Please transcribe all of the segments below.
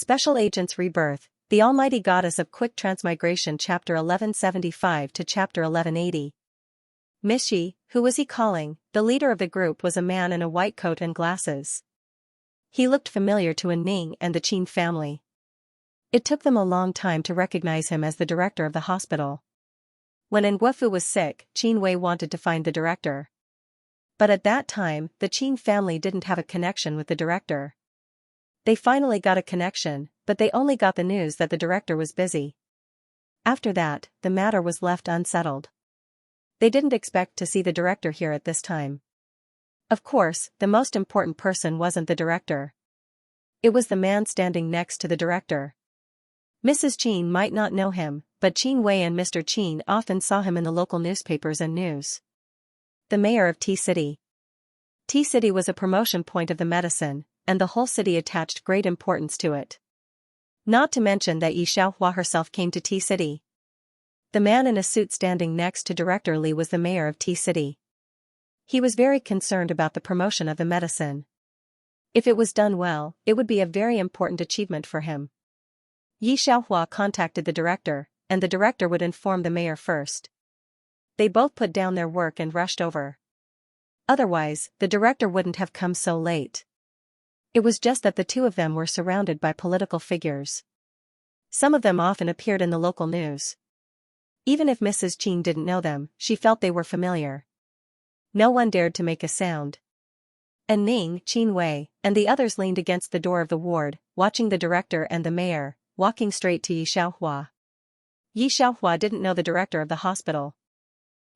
Special Agents Rebirth, the Almighty Goddess of Quick Transmigration Chapter 1175 to Chapter 1180. Mishi, who was he calling? The leader of the group was a man in a white coat and glasses. He looked familiar to Ning and the Qin family. It took them a long time to recognize him as the director of the hospital. When Nguefu was sick, Qin Wei wanted to find the director. But at that time, the Qin family didn't have a connection with the director. They finally got a connection, but they only got the news that the director was busy. After that, the matter was left unsettled. They didn't expect to see the director here at this time. Of course, the most important person wasn't the director. It was the man standing next to the director. Mrs. Qin might not know him, but Qin Wei and Mr. Qin often saw him in the local newspapers and news. The mayor of T-City. T-City was a promotion point of the medicine, and the whole city attached great importance to it. Not to mention that Xianxia herself came to T-City. The man in a suit standing next to Director Li was the mayor of T-City. He was very concerned about the promotion of the medicine. If it was done well, it would be a very important achievement for him. Xianxia contacted the director, and the director would inform the mayor first. They both put down their work and rushed over. Otherwise, the director wouldn't have come so late. It was just that the two of them were surrounded by political figures. Some of them often appeared in the local news. Even if Mrs. Qin didn't know them, she felt they were familiar. No one dared to make a sound. And Ning, Qin Wei, and the others leaned against the door of the ward, watching the director and the mayor, walking straight to Xianxia. Xianxia didn't know the director of the hospital.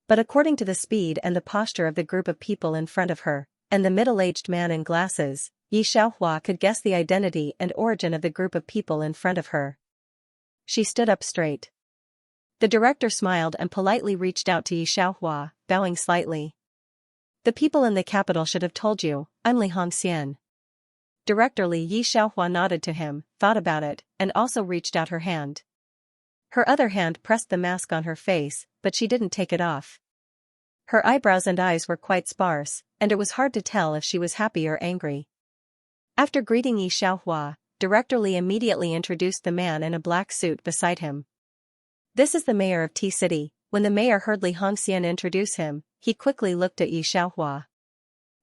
But according to the speed and the posture of the group of people in front of her, and the middle-aged man in glasses, Xianxia could guess the identity and origin of the group of people in front of her. She stood up straight. The director smiled and politely reached out to Xianxia, bowing slightly. "The people in the capital should have told you, I'm Li Hongxian." Director Li. Xianxia nodded to him, thought about it, and also reached out her hand. Her other hand pressed the mask on her face, but she didn't take it off. Her eyebrows and eyes were quite sparse, and it was hard to tell if she was happy or angry. After greeting Xianxia, Director Li immediately introduced the man in a black suit beside him. "This is the mayor of T-City." When the mayor heard Li Hongxian introduce him, he quickly looked at Xianxia.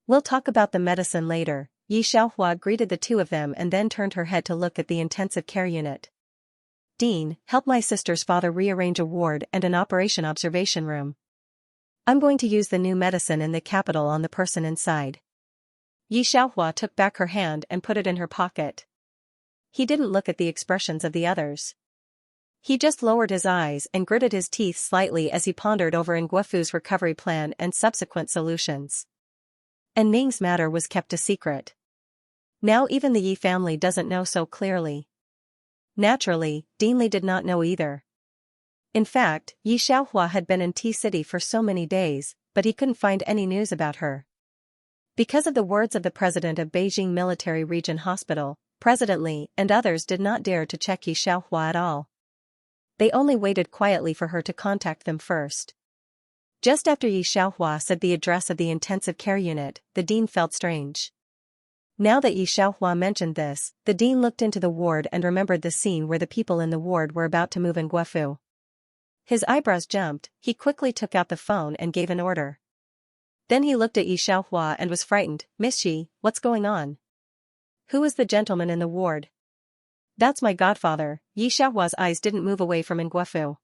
"We'll talk about the medicine later." Xianxia greeted the two of them and then turned her head to look at the intensive care unit. "Dean, help my sister's father rearrange a ward and an operation observation room. I'm going to use the new medicine in the capital on the person inside." Xianxia took back her hand and put it in her pocket. He didn't look at the expressions of the others. He just lowered his eyes and gritted his teeth slightly as he pondered over Nguefu's recovery plan and subsequent solutions. And Ning's matter was kept a secret. Now even the Yi family doesn't know so clearly. Naturally, Dean Li did not know either. In fact, Xianxia had been in T-City for so many days, but he couldn't find any news about her. Because of the words of the president of Beijing Military Region Hospital, President Li and others did not dare to check Xianxia at all. They only waited quietly for her to contact them first. Just after Xianxia said the address of the intensive care unit, the dean felt strange. Now that Xianxia mentioned this, the dean looked into the ward and remembered the scene where the people in the ward were about to move Nguefu. His eyebrows jumped. He quickly took out the phone and gave an order. Then he looked at Xianxia and was frightened. "Mishi, what's going on? Who is the gentleman in the ward?" "That's my godfather." Xianxia's eyes didn't move away from Nguefu.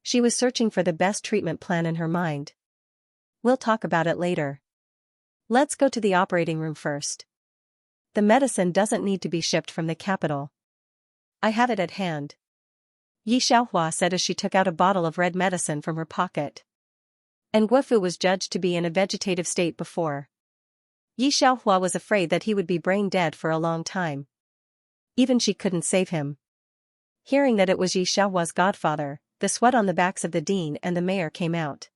She was searching for the best treatment plan in her mind. "We'll talk about it later. Let's go to the operating room first. The medicine doesn't need to be shipped from the capital. I have it at hand," Xianxia said as she took out a bottle of red medicine from her pocket. Nguefu was judged to be in a vegetative state before. Xianxia was afraid that he would be brain dead for a long time. Even she couldn't save him. Hearing that it was Xianxia's godfather, the sweat on the backs of the dean and the mayor came out.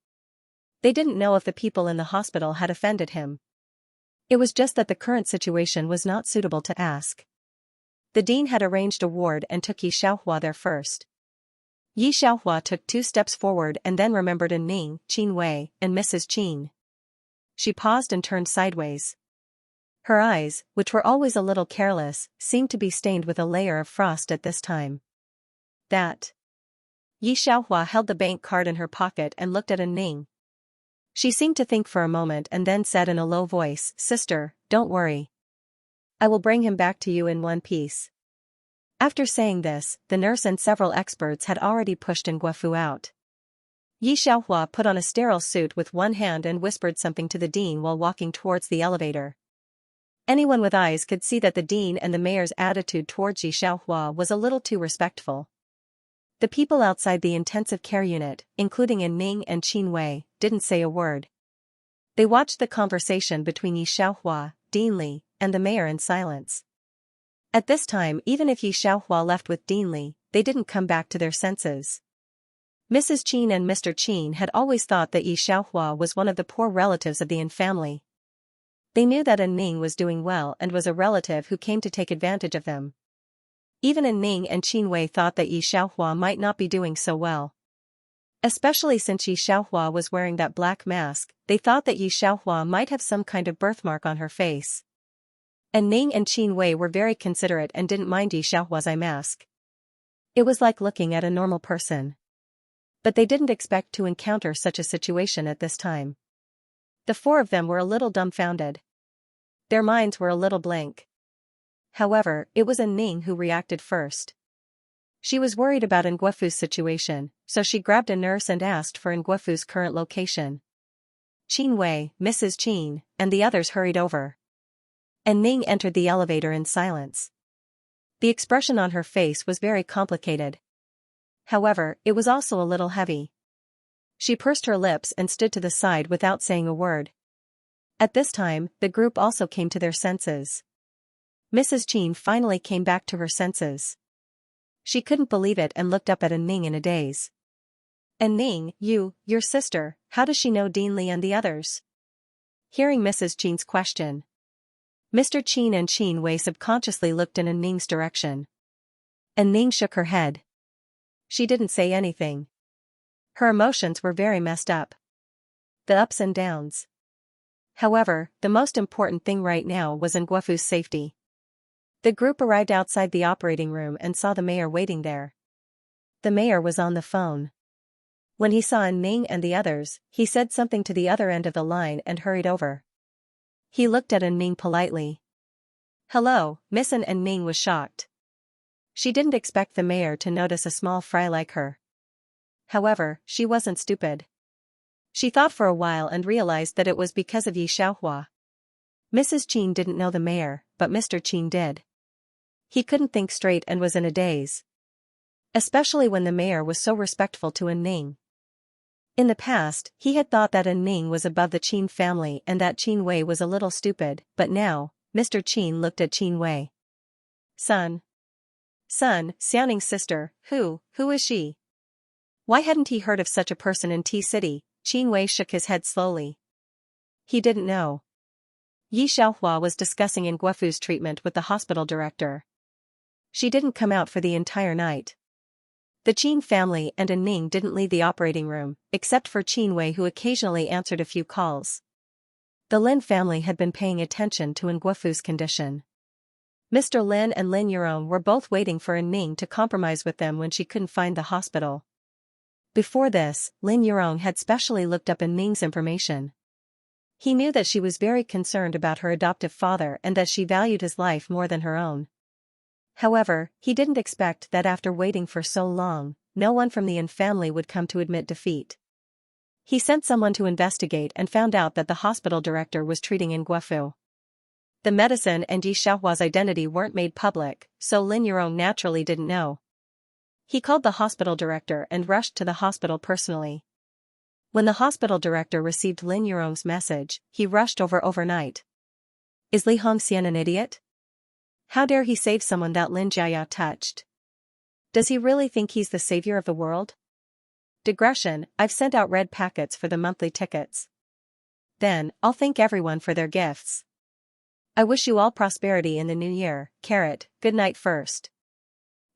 They didn't know if the people in the hospital had offended him. It was just that the current situation was not suitable to ask. The dean had arranged a ward and took Xianxia there first. Xianxia took 2 steps forward and then remembered Ning, Qin Wei, and Mrs. Qin. She paused and turned sideways. Her eyes, which were always a little careless, seemed to be stained with a layer of frost at this time. That. Yi Xiaohua held the bank card in her pocket and looked at Ning. She seemed to think for a moment and then said in a low voice, "Sister, don't worry. I will bring him back to you in one piece." After saying this, the nurse and several experts had already pushed Nguofu out. Yi Xiaohua put on a sterile suit with one hand and whispered something to the dean while walking towards the elevator. Anyone with eyes could see that the dean and the mayor's attitude towards Yi Xiaohua was a little too respectful. The people outside the intensive care unit, including Ning and Qin Wei, didn't say a word. They watched the conversation between Yi Xiaohua, Dean Li, and the mayor in silence. At this time, even if Yi Xiaohua left with Dean Li, they didn't come back to their senses. Mrs. Qin and Mr. Qin had always thought that Yi Xiaohua was one of the poor relatives of the Yin family. They knew that Ning was doing well and was a relative who came to take advantage of them. Even Ning and Qin Wei thought that Yi Xiaohua might not be doing so well. Especially since Yi Xiaohua was wearing that black mask, they thought that Yi Xiaohua might have some kind of birthmark on her face. Ning and Qin Wei were very considerate and didn't mind Yi Xiaohua's eye mask. It was like looking at a normal person. But they didn't expect to encounter such a situation at this time. The four of them were a little dumbfounded. Their minds were a little blank. However, it was Ning who reacted first. She was worried about Nguofu's situation, so she grabbed a nurse and asked for Nguofu's current location. Qin Wei, Mrs. Qin, and the others hurried over. Ning entered the elevator in silence. The expression on her face was very complicated. However, it was also a little heavy. She pursed her lips and stood to the side without saying a word. At this time, the group also came to their senses. Mrs. Qin finally came back to her senses. She couldn't believe it and looked up at Ning in a daze. "Ning, your sister, how does she know Dean Li and the others?" Hearing Mrs. Qin's question, Mr. Qin and Qin Wei subconsciously looked in Ning's direction. Ning shook her head. She didn't say anything. Her emotions were very messed up. The ups and downs. However, the most important thing right now was Nguofu's safety. The group arrived outside the operating room and saw the mayor waiting there. The mayor was on the phone. When he saw Ning and the others, he said something to the other end of the line and hurried over. He looked at Ning politely. "Hello, Miss." Ning was shocked. She didn't expect the mayor to notice a small fry like her. However, she wasn't stupid. She thought for a while and realized that it was because of Yi Xiaohua. Mrs. Qin didn't know the mayor, but Mr. Qin did. He couldn't think straight and was in a daze. Especially when the mayor was so respectful to Ning. In the past, he had thought that Ning was above the Qin family and that Qin Wei was a little stupid, but now, Mr. Qin looked at Qin Wei. Son, Xianxing's sister, who is she? Why hadn't he heard of such a person in T-City? Qin Wei shook his head slowly. He didn't know. Yi Xiaohua was discussing Nguofu's treatment with the hospital director. She didn't come out for the entire night. The Qin family and Ning didn't leave the operating room, except for Qin Wei, who occasionally answered a few calls. The Lin family had been paying attention to Nguofu's condition. Mr. Lin and Lin Yurong were both waiting for Ning to compromise with them when she couldn't find the hospital. Before this, Lin Yurong had specially looked up Ning's information. He knew that she was very concerned about her adoptive father and that she valued his life more than her own. However, he didn't expect that after waiting for so long, no one from the Yin family would come to admit defeat. He sent someone to investigate and found out that the hospital director was treating Nguofu. The medicine and Yi Xiaohua's identity weren't made public, so Lin Yurong naturally didn't know. He called the hospital director and rushed to the hospital personally. When the hospital director received Lin Yurong's message, he rushed over overnight. Is Li Hongxian an idiot? How dare he save someone that Lin Jiaya touched? Does he really think he's the savior of the world? Digression, I've sent out red packets for the monthly tickets. Then, I'll thank everyone for their gifts. I wish you all prosperity in the new year. Good night first.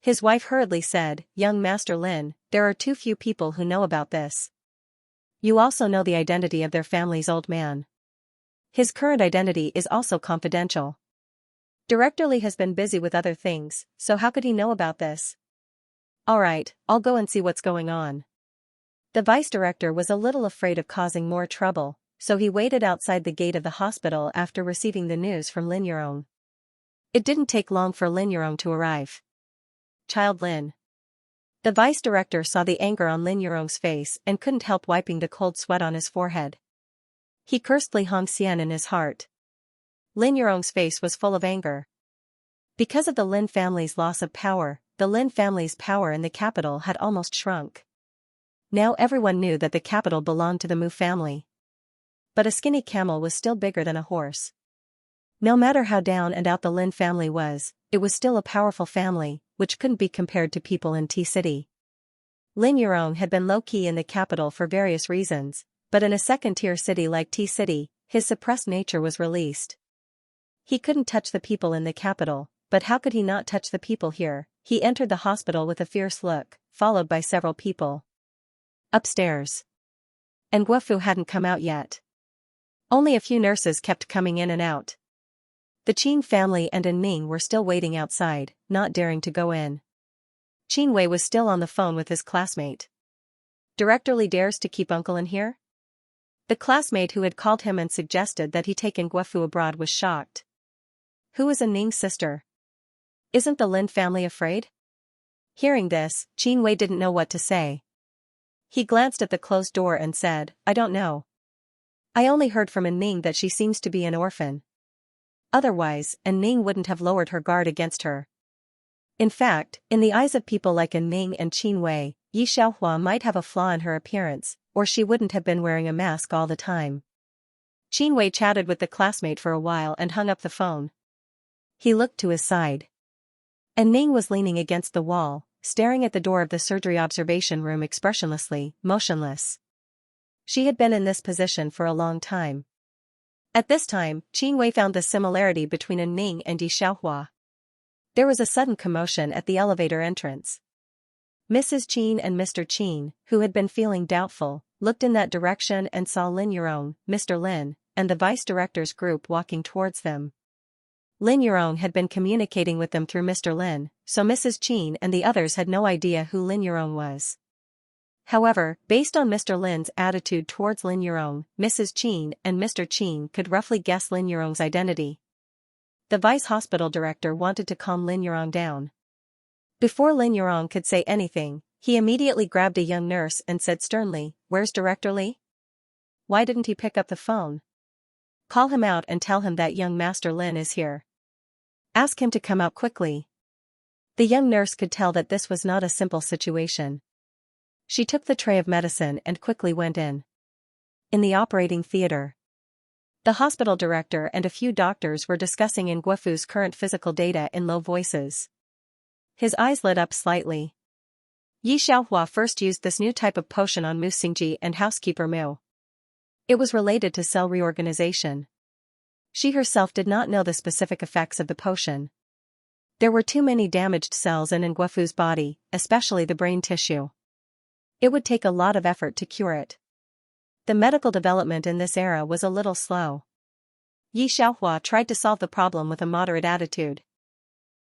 His wife hurriedly said, Young Master Lin, there are too few people who know about this. You also know the identity of their family's old man. His current identity is also confidential. Director Lee has been busy with other things, so how could he know about this? Alright, I'll go and see what's going on. The vice director was a little afraid of causing more trouble, so he waited outside the gate of the hospital after receiving the news from Lin Yurong. It didn't take long for Lin Yurong to arrive. Child Lin. The vice director saw the anger on Lin Yurong's face and couldn't help wiping the cold sweat on his forehead. He cursed Li Hongxian in his heart. Lin Yurong's face was full of anger. Because of the Lin family's loss of power, the Lin family's power in the capital had almost shrunk. Now everyone knew that the capital belonged to the Mu family. But a skinny camel was still bigger than a horse. No matter how down and out the Lin family was, it was still a powerful family, which couldn't be compared to people in T-City. Lin Yurong had been low-key in the capital for various reasons, but in a second-tier city like T-City, his suppressed nature was released. He couldn't touch the people in the capital, but how could he not touch the people here? He entered the hospital with a fierce look, followed by several people. Upstairs. And Guofu hadn't come out yet. Only a few nurses kept coming in and out. The Qin family and Ning were still waiting outside, not daring to go in. Qin Wei was still on the phone with his classmate. Director Lee dares to keep Uncle in here? The classmate who had called him and suggested that he take Guofu abroad was shocked. Who is Ning's sister? Isn't the Lin family afraid? Hearing this, Qin Wei didn't know what to say. He glanced at the closed door and said, I don't know. I only heard from Ning that she seems to be an orphan. Otherwise, Ning wouldn't have lowered her guard against her. In fact, in the eyes of people like Ning and Qin Wei, Yi Xiaohua might have a flaw in her appearance, or she wouldn't have been wearing a mask all the time. Qin Wei chatted with the classmate for a while and hung up the phone. He looked to his side. Ning was leaning against the wall, staring at the door of the surgery observation room expressionlessly, motionless. She had been in this position for a long time. At this time, Qin Wei found the similarity between Ning and Yi Xiaohua. There was a sudden commotion at the elevator entrance. Mrs. Qin and Mr. Qin, who had been feeling doubtful, looked in that direction and saw Lin Yurong, Mr. Lin, and the vice director's group walking towards them. Lin Yurong had been communicating with them through Mr. Lin, so Mrs. Qin and the others had no idea who Lin Yurong was. However, based on Mr. Lin's attitude towards Lin Yurong, Mrs. Qin and Mr. Qin could roughly guess Lin Yurong's identity. The vice hospital director wanted to calm Lin Yurong down. Before Lin Yurong could say anything, he immediately grabbed a young nurse and said sternly, Where's Director Lee? Why didn't he pick up the phone? Call him out and tell him that young Master Lin is here. Ask him to come out quickly. The young nurse could tell that this was not a simple situation. She took the tray of medicine and quickly went in. In the operating theater, the hospital director and a few doctors were discussing Guofu's current physical data in low voices. His eyes lit up slightly. Yi Xiaohua first used this new type of potion on Mu Xingji and housekeeper Mu. It was related to cell reorganization. She herself did not know the specific effects of the potion. There were too many damaged cells in Guofu's body, especially the brain tissue. It would take a lot of effort to cure it. The medical development in this era was a little slow. Yi Xiaohua tried to solve the problem with a moderate attitude.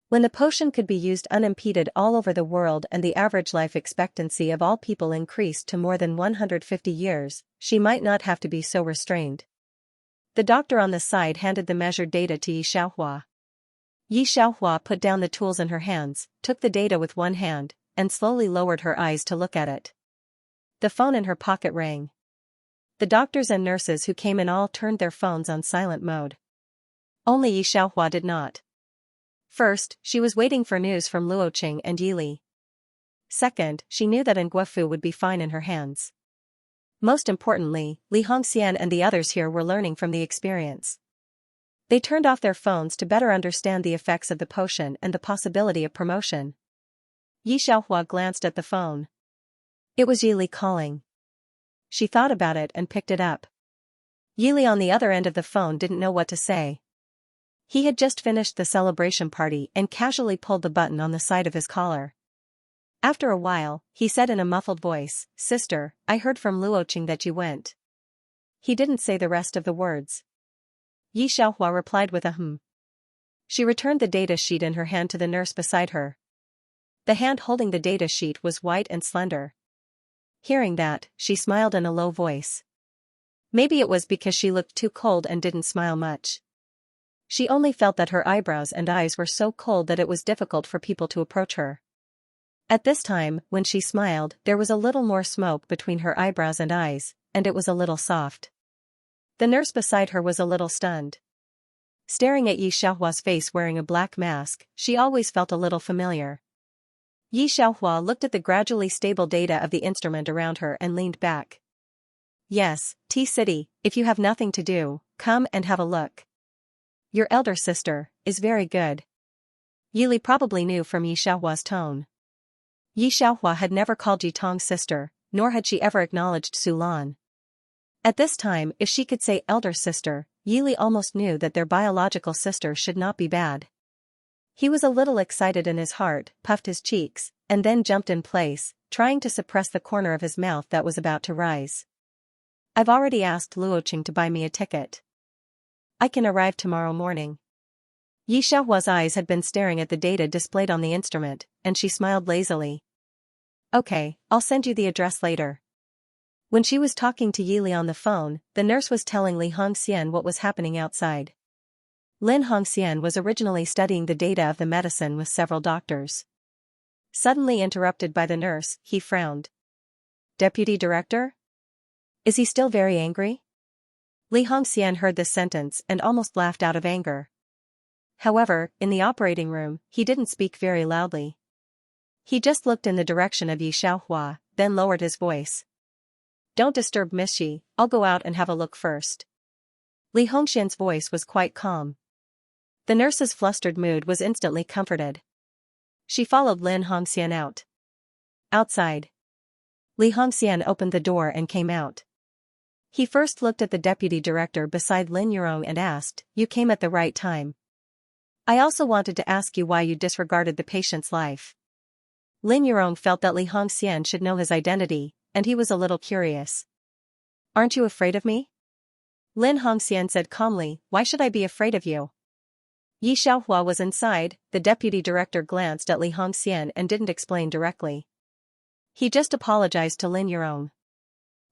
When the potion could be used unimpeded all over the world and the average life expectancy of all people increased to more than 150 years, she might not have to be so restrained. The doctor on the side handed the measured data to Yi Xiaohua. Yi Xiaohua put down the tools in her hands, took the data with one hand, and slowly lowered her eyes to look at it. The phone in her pocket rang. The doctors and nurses who came in all turned their phones on silent mode. Only Yi Xiaohua did not. First, she was waiting for news from Luoqing and Yili. Second, she knew that Guofu would be fine in her hands. Most importantly, Li Hongxian and the others here were learning from the experience. They turned off their phones to better understand the effects of the potion and the possibility of promotion. Yi Xiaohua glanced at the phone. It was Yili calling. She thought about it and picked it up. Yili on the other end of the phone didn't know what to say. He had just finished the celebration party and casually pulled the button on the side of his collar. After a while, he said in a muffled voice, Sister, I heard from Luoqing that you went. He didn't say the rest of the words. Yi Xiaohua replied with a hmm. She returned the data sheet in her hand to the nurse beside her. The hand holding the data sheet was white and slender. Hearing that, she smiled in a low voice. Maybe it was because she looked too cold and didn't smile much. She only felt that her eyebrows and eyes were so cold that it was difficult for people to approach her. At this time, when she smiled, there was a little more smoke between her eyebrows and eyes, and it was a little soft. The nurse beside her was a little stunned. Staring at Yi Xiaohua's face wearing a black mask, she always felt a little familiar. Yi Xiaohua looked at the gradually stable data of the instrument around her and leaned back. Yes, T-City, if you have nothing to do, come and have a look. Your elder sister is very good. Yili probably knew from Yi Xiaohua's tone. Yi Xiaohua had never called Yi Tong's sister, nor had she ever acknowledged Su Lan. At this time, if she could say elder sister, Yili almost knew that their biological sister should not be bad. He was a little excited in his heart, puffed his cheeks, and then jumped in place, trying to suppress the corner of his mouth that was about to rise. I've already asked Luoqing to buy me a ticket. I can arrive tomorrow morning. Yi Xiaohua's eyes had been staring at the data displayed on the instrument, and she smiled lazily. Okay, I'll send you the address later. When she was talking to Yili on the phone, the nurse was telling Li Hongxian what was happening outside. Lin Hongxian was originally studying the data of the medicine with several doctors. Suddenly interrupted by the nurse, he frowned. Deputy Director? Is he still very angry? Li Hongxian heard this sentence and almost laughed out of anger. However, in the operating room, he didn't speak very loudly. He just looked in the direction of Yi Xiaohua, then lowered his voice. Don't disturb Miss Yi, I'll go out and have a look first. Li Hongxian's voice was quite calm. The nurse's flustered mood was instantly comforted. She followed Lin Hongxian out. Outside. Li Hongxian opened the door and came out. He first looked at the deputy director beside Lin Yurong and asked, You came at the right time. I also wanted to ask you why you disregarded the patient's life. Lin Yurong felt that Li Hongxian should know his identity, and he was a little curious. Aren't you afraid of me? Lin Hongxian said calmly, Why should I be afraid of you? Yi Xiaohua was inside. The deputy director glanced at Li Hongxian and didn't explain directly. He just apologized to Lin Yurong.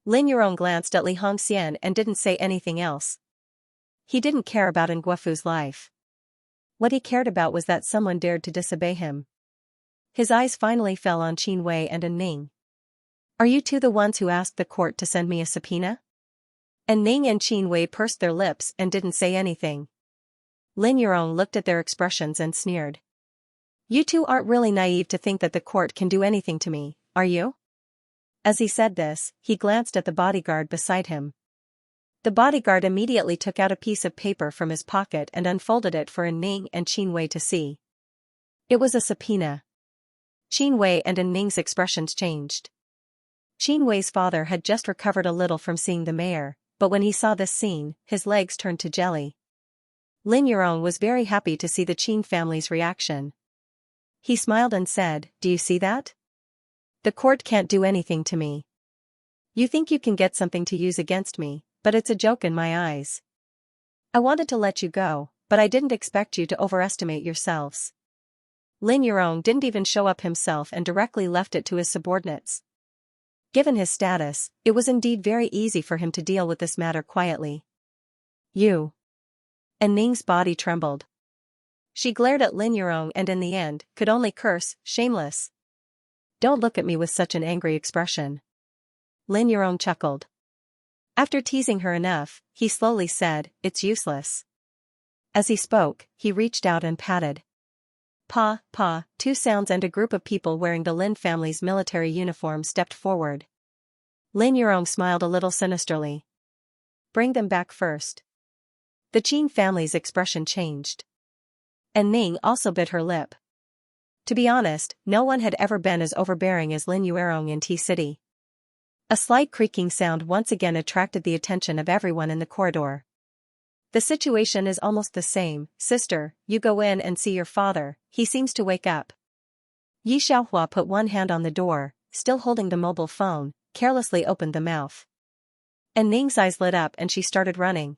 Lin Yurong glanced at Li Hongxian and didn't say anything else. He didn't care about Nguofu's life. What he cared about was that someone dared to disobey him. His eyes finally fell on Qin Wei and Ning. Are you two the ones who asked the court to send me a subpoena? And Ning and Qin Wei pursed their lips and didn't say anything. Lin Yurong looked at their expressions and sneered. You two aren't really naive to think that the court can do anything to me, are you? As he said this, he glanced at the bodyguard beside him. The bodyguard immediately took out a piece of paper from his pocket and unfolded it for Ning and Qin Wei to see. It was a subpoena. Qin Wei and Ning's expressions changed. Qin Wei's father had just recovered a little from seeing the mayor, but when he saw this scene, his legs turned to jelly. Lin Yurong was very happy to see the Qin family's reaction. He smiled and said, Do you see that? The court can't do anything to me. You think you can get something to use against me, but it's a joke in my eyes. I wanted to let you go, but I didn't expect you to overestimate yourselves. Lin Yurong didn't even show up himself and directly left it to his subordinates. Given his status, it was indeed very easy for him to deal with this matter quietly. You. And Ning's body trembled. She glared at Lin Yurong and in the end, could only curse, shameless. Don't look at me with such an angry expression. Lin Yurong chuckled. After teasing her enough, he slowly said, It's useless. As he spoke, he reached out and patted. Pa, Pa, two sounds and a group of people wearing the Lin family's military uniform stepped forward. Lin Yurong smiled a little sinisterly. Bring them back first. The Qin family's expression changed. And Ning also bit her lip. To be honest, no one had ever been as overbearing as Lin Yurong in T-City. A slight creaking sound once again attracted the attention of everyone in the corridor. The situation is almost the same, sister, you go in and see your father, he seems to wake up. Yi Xiaohua put one hand on the door, still holding the mobile phone, carelessly opened the mouth. And Ning's eyes lit up and she started running.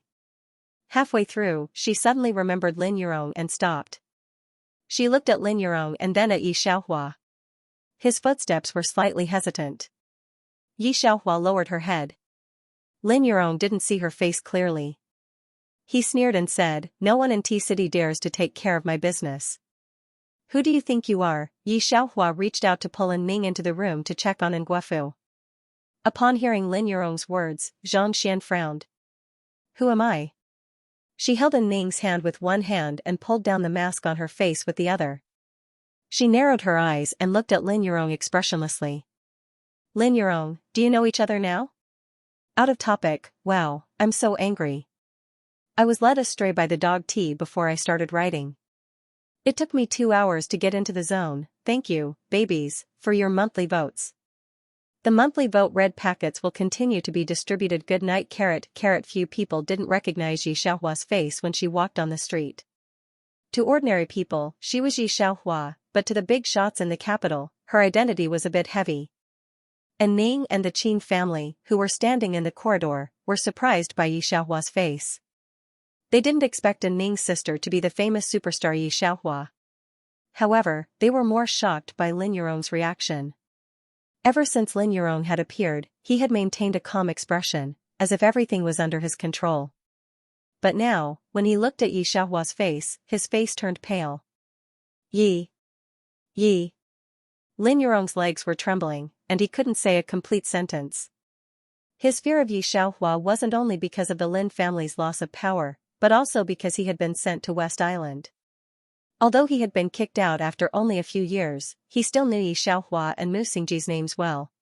Halfway through, she suddenly remembered Lin Yurong and stopped. She looked at Lin Yurong and then at Yi Xiaohua. His footsteps were slightly hesitant. Yi Xiaohua lowered her head. Lin Yurong didn't see her face clearly. He sneered and said, "No one in T-City dares to take care of my business." "Who do you think you are?" Yi Xiaohua reached out to pull Ning into the room to check on Nguefu. Upon hearing Lin Yurong's words, Xianxia frowned. "Who am I?" She held Ning's hand with one hand and pulled down the mask on her face with the other. She narrowed her eyes and looked at Lin Yurong expressionlessly. "Lin Yurong, do you know each other now?" "Out of topic, wow, I'm so angry. I was led astray by the dog tea before I started writing. It took me 2 hours to get into the zone. Thank you, babies, for your monthly votes. The monthly vote red packets will continue to be distributed. Good night. Few people didn't recognize Yi Xiaohua's face when she walked on the street. To ordinary people, she was Yi Xiaohua, but to the big shots in the capital, her identity was a bit heavy. And Ning and the Qin family, who were standing in the corridor, were surprised by Yi Xiaohua's face. They didn't expect Ning's sister to be the famous superstar Yi Xiaohua. However, they were more shocked by Lin Yurong's reaction. Ever since Lin Yurong had appeared, he had maintained a calm expression, as if everything was under his control. But now, when he looked at Yi Xiaohua's face, his face turned pale. Yi. Lin Yurong's legs were trembling, and he couldn't say a complete sentence. His fear of Yi Xiaohua wasn't only because of the Lin family's loss of power, but also because he had been sent to West Island. Although he had been kicked out after only a few years, he still knew Yi Xiaohua and Mu Xingji's names well.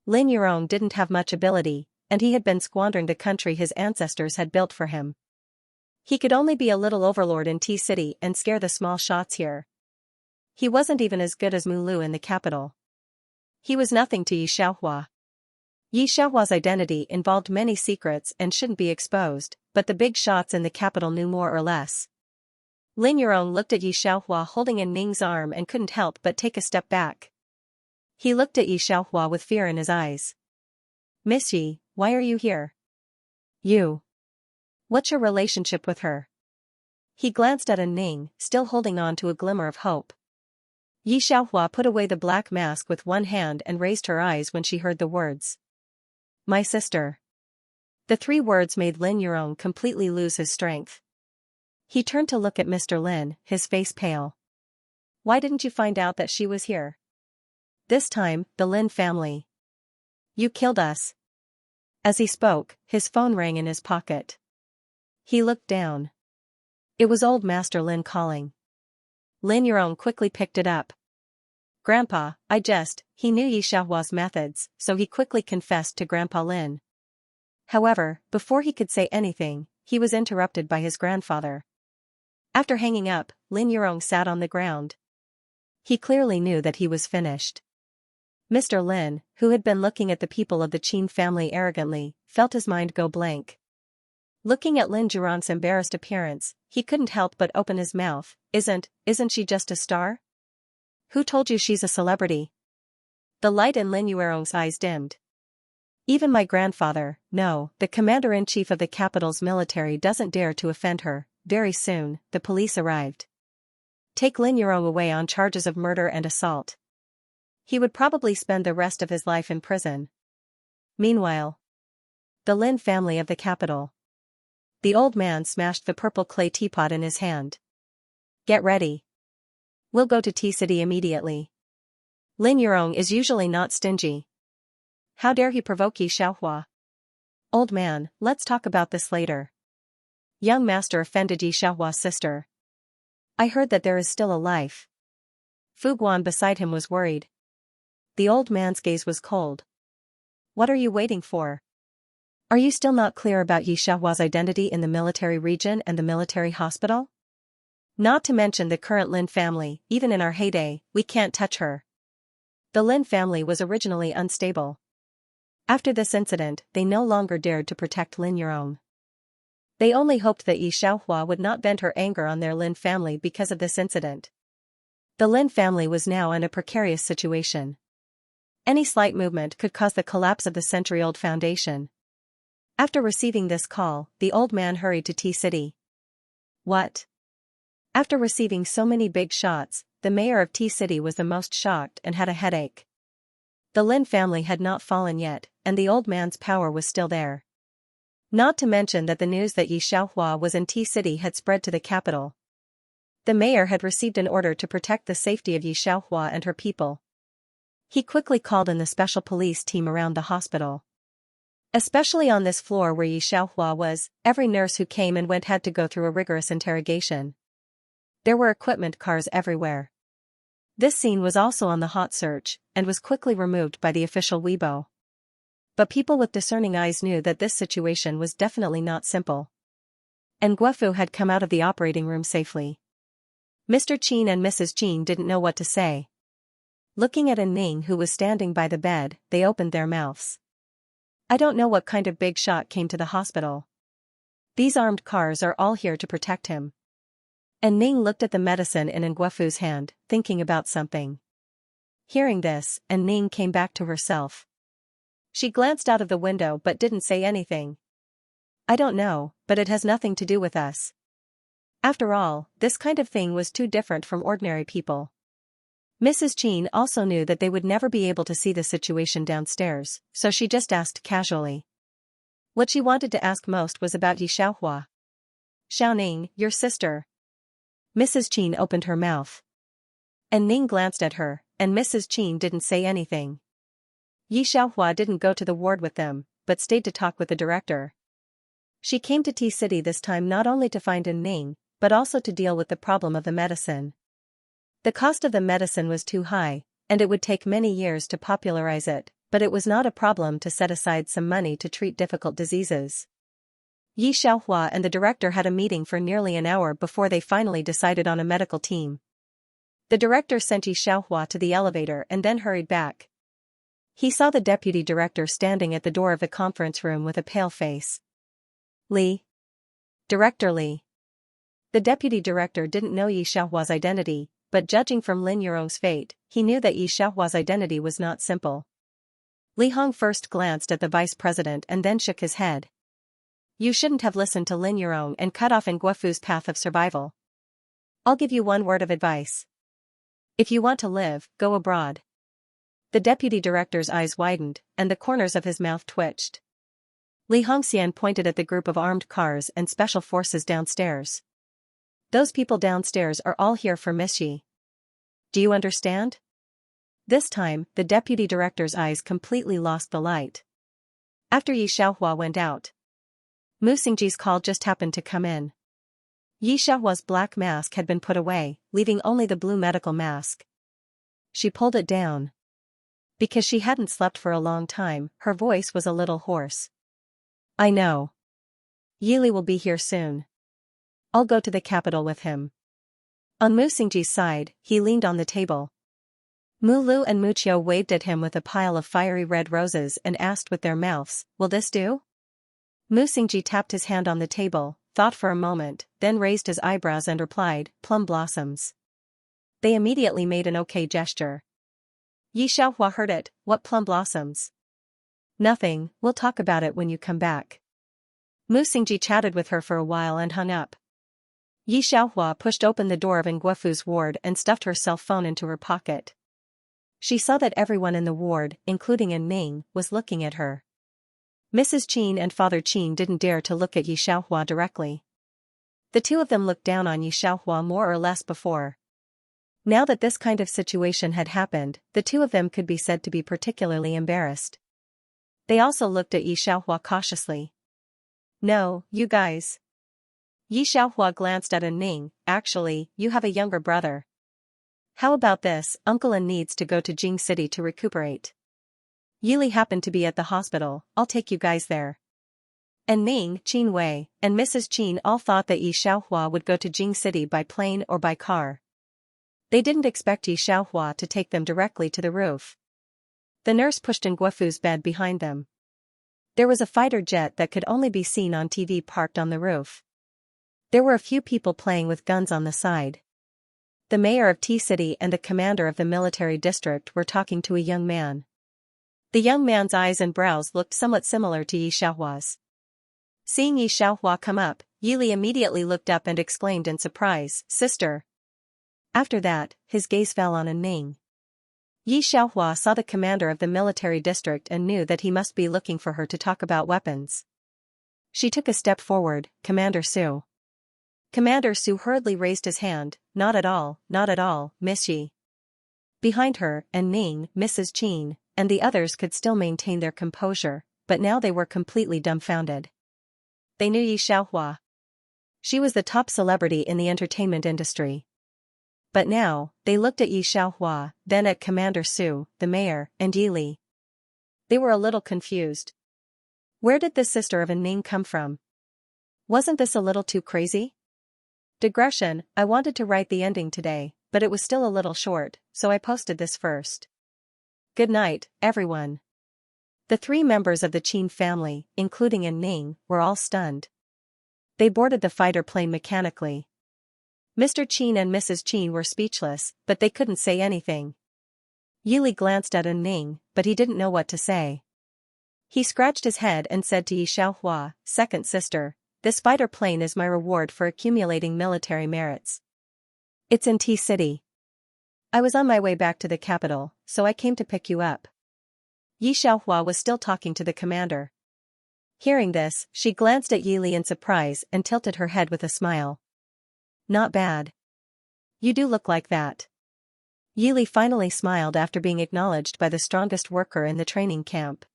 Lin Yurong didn't have much ability, and he had been squandering the country his ancestors had built for him. He could only be a little overlord in T-City and scare the small shots here. He wasn't even as good as Mu Lu in the capital. He was nothing to Yi Xiaohua. Yi Xiaohua's identity involved many secrets and shouldn't be exposed, but the big shots in the capital knew more or less. Lin Yurong looked at Yi Xiaohua holding in Ning's arm and couldn't help but take a step back. He looked at Yi Xiaohua with fear in his eyes. "Miss Yi, why are you here? You. What's your relationship with her?" He glanced at Ning, still holding on to a glimmer of hope. Yi Xiaohua put away the black mask with one hand and raised her eyes when she heard the words. "My sister." The 3 words made Lin Yurong completely lose his strength. He turned to look at Mr. Lin, his face pale. "Why didn't you find out that she was here?" "This time, the Lin family. You killed us." As he spoke, his phone rang in his pocket. He looked down. It was old Master Lin calling. Lin Yurong quickly picked it up. "Grandpa, he knew Yi Xiaohua's methods, so he quickly confessed to Grandpa Lin." However, before he could say anything, he was interrupted by his grandfather. After hanging up, Lin Yurong sat on the ground. He clearly knew that he was finished. Mr. Lin, who had been looking at the people of the Qin family arrogantly, felt his mind go blank. Looking at Lin Yurong's embarrassed appearance, he couldn't help but open his mouth. Isn't she just a star? Who told you she's a celebrity?" The light in Lin Yurong's eyes dimmed. "Even my grandfather, no, the commander-in-chief of the capital's military doesn't dare to offend her." Very soon, the police arrived. Take Lin Yurong away on charges of murder and assault. He would probably spend the rest of his life in prison. Meanwhile, the Lin family of the capital. The old man smashed the purple clay teapot in his hand. "Get ready. We'll go to T-City immediately. Lin Yurong is usually not stingy. How dare he provoke Yi Xiaohua? Old man, let's talk about this later. Young master offended Yi Xiaohua's sister. I heard that there is still a life." Fu Guan beside him was worried. The old man's gaze was cold. "What are you waiting for? Are you still not clear about Yi Xiaohua's identity in the military region and the military hospital? Not to mention the current Lin family, even in our heyday, we can't touch her." The Lin family was originally unstable. After this incident, they no longer dared to protect Lin Yurong. They only hoped that Yi Xiaohua would not vent her anger on their Lin family because of this incident. The Lin family was now in a precarious situation. Any slight movement could cause the collapse of the century-old foundation. After receiving this call, the old man hurried to T-City. What? After receiving so many big shots, the mayor of T-City was the most shocked and had a headache. The Lin family had not fallen yet, and the old man's power was still there. Not to mention that the news that Xianxia was in T-City had spread to the capital. The mayor had received an order to protect the safety of Xianxia and her people. He quickly called in the special police team around the hospital. Especially on this floor where Xianxia was, every nurse who came and went had to go through a rigorous interrogation. There were equipment cars everywhere. This scene was also on the hot search, and was quickly removed by the official Weibo. But people with discerning eyes knew that this situation was definitely not simple. And Guofu had come out of the operating room safely. Mr. Qin and Mrs. Qin didn't know what to say. Looking at Ning who was standing by the bed, they opened their mouths. I don't know what kind of big shot came to the hospital. These armed cars are all here to protect him. And Ning looked at the medicine in Nguofu's hand, thinking about something. Hearing this, Ning came back to herself. She glanced out of the window but didn't say anything. I don't know, but it has nothing to do with us. After all, this kind of thing was too different from ordinary people. Mrs. Qin also knew that they would never be able to see the situation downstairs, so she just asked casually. What she wanted to ask most was about Xianxia. Xiaoning, your sister. Mrs. Qin opened her mouth. And Ning glanced at her, and Mrs. Qin didn't say anything. Xianxia didn't go to the ward with them, but stayed to talk with the director. She came to T-City this time not only to find Ning, but also to deal with the problem of the medicine. The cost of the medicine was too high, and it would take many years to popularize it, but it was not a problem to set aside some money to treat difficult diseases. Xianxia and the director had a meeting for nearly an hour before they finally decided on a medical team. The director sent Xianxia to the elevator and then hurried back. He saw the deputy director standing at the door of the conference room with a pale face. Li. Director Li. The deputy director didn't know Xianxia's identity, but judging from Lin Yurong's fate, he knew that Xianxia's identity was not simple. Li Hong first glanced at the vice president and then shook his head. You shouldn't have listened to Lin Yurong and cut off Nguofu's path of survival. I'll give you one word of advice. If you want to live, go abroad. The deputy director's eyes widened, and the corners of his mouth twitched. Li Hongxian pointed at the group of armed cars and special forces downstairs. Those people downstairs are all here for Miss Yi. Do you understand? This time, the deputy director's eyes completely lost the light. After Xianxia went out, Mu Xingji's call just happened to come in. Xianxia's black mask had been put away, leaving only the blue medical mask. She pulled it down. Because she hadn't slept for a long time, her voice was a little hoarse. I know. Yili will be here soon. I'll go to the capital with him. On Mu Xingji's side, he leaned on the table. Mu Lu and Mu Qiu waved at him with a pile of fiery red roses and asked with their mouths, will this do? Mu Xingji tapped his hand on the table, thought for a moment, then raised his eyebrows and replied, plum blossoms. They immediately made an okay gesture. Xianxia heard it, what plum blossoms? Nothing, we'll talk about it when you come back. Mu Xingji chatted with her for a while and hung up. Xianxia pushed open the door of Nguofu's ward and stuffed her cell phone into her pocket. She saw that everyone in the ward, including Ning, was looking at her. Mrs. Qin and Father Qin didn't dare to look at Xianxia directly. The two of them looked down on Xianxia more or less before. Now that this kind of situation had happened, the two of them could be said to be particularly embarrassed. They also looked at Xianxia cautiously. No, you guys. Xianxia glanced at Ning, actually, you have a younger brother. How about this, Uncle An needs to go to Jing City to recuperate. Yili happened to be at the hospital, I'll take you guys there. And Ning, Qin Wei, and Mrs. Qin all thought that Xianxia would go to Jing City by plane or by car. They didn't expect Xianxia to take them directly to the roof. The nurse pushed in Guofu's bed behind them. There was a fighter jet that could only be seen on TV parked on the roof. There were a few people playing with guns on the side. The mayor of T-City and the commander of the military district were talking to a young man. The young man's eyes and brows looked somewhat similar to Xianxia's. Seeing Yi Xiaohua come up, Yili immediately looked up and exclaimed in surprise, "Sister." After that, his gaze fell on Ning. Yi Xiaohua saw the commander of the military district and knew that he must be looking for her to talk about weapons. She took a step forward, "Commander Su." Commander Su hurriedly raised his hand, not at all, Miss Yi." Behind her, Ning, Mrs. Qin, and the others could still maintain their composure, but now they were completely dumbfounded. They knew Yi Xiaohua. She was the top celebrity in the entertainment industry. But now, they looked at Yi Xiaohua, then at Commander Su, the mayor, and Yili. They were a little confused. Where did this sister of Ning come from? Wasn't this a little too crazy? Digression, I wanted to write the ending today, but it was still a little short, so I posted this first. Good night, everyone. The three members of the Qin family, including Ning, were all stunned. They boarded the fighter plane mechanically. Mr. Qin and Mrs. Qin were speechless, but they couldn't say anything. Yili glanced at Ning, but he didn't know what to say. He scratched his head and said to Yi Xiaohua, "Second sister, this fighter plane is my reward for accumulating military merits. It's in T-City. I was on my way back to the capital, so I came to pick you up." Yi Xiaohua was still talking to the commander. Hearing this, she glanced at Yili in surprise and tilted her head with a smile. "Not bad. You do look like that." Yili finally smiled after being acknowledged by the strongest worker in the training camp.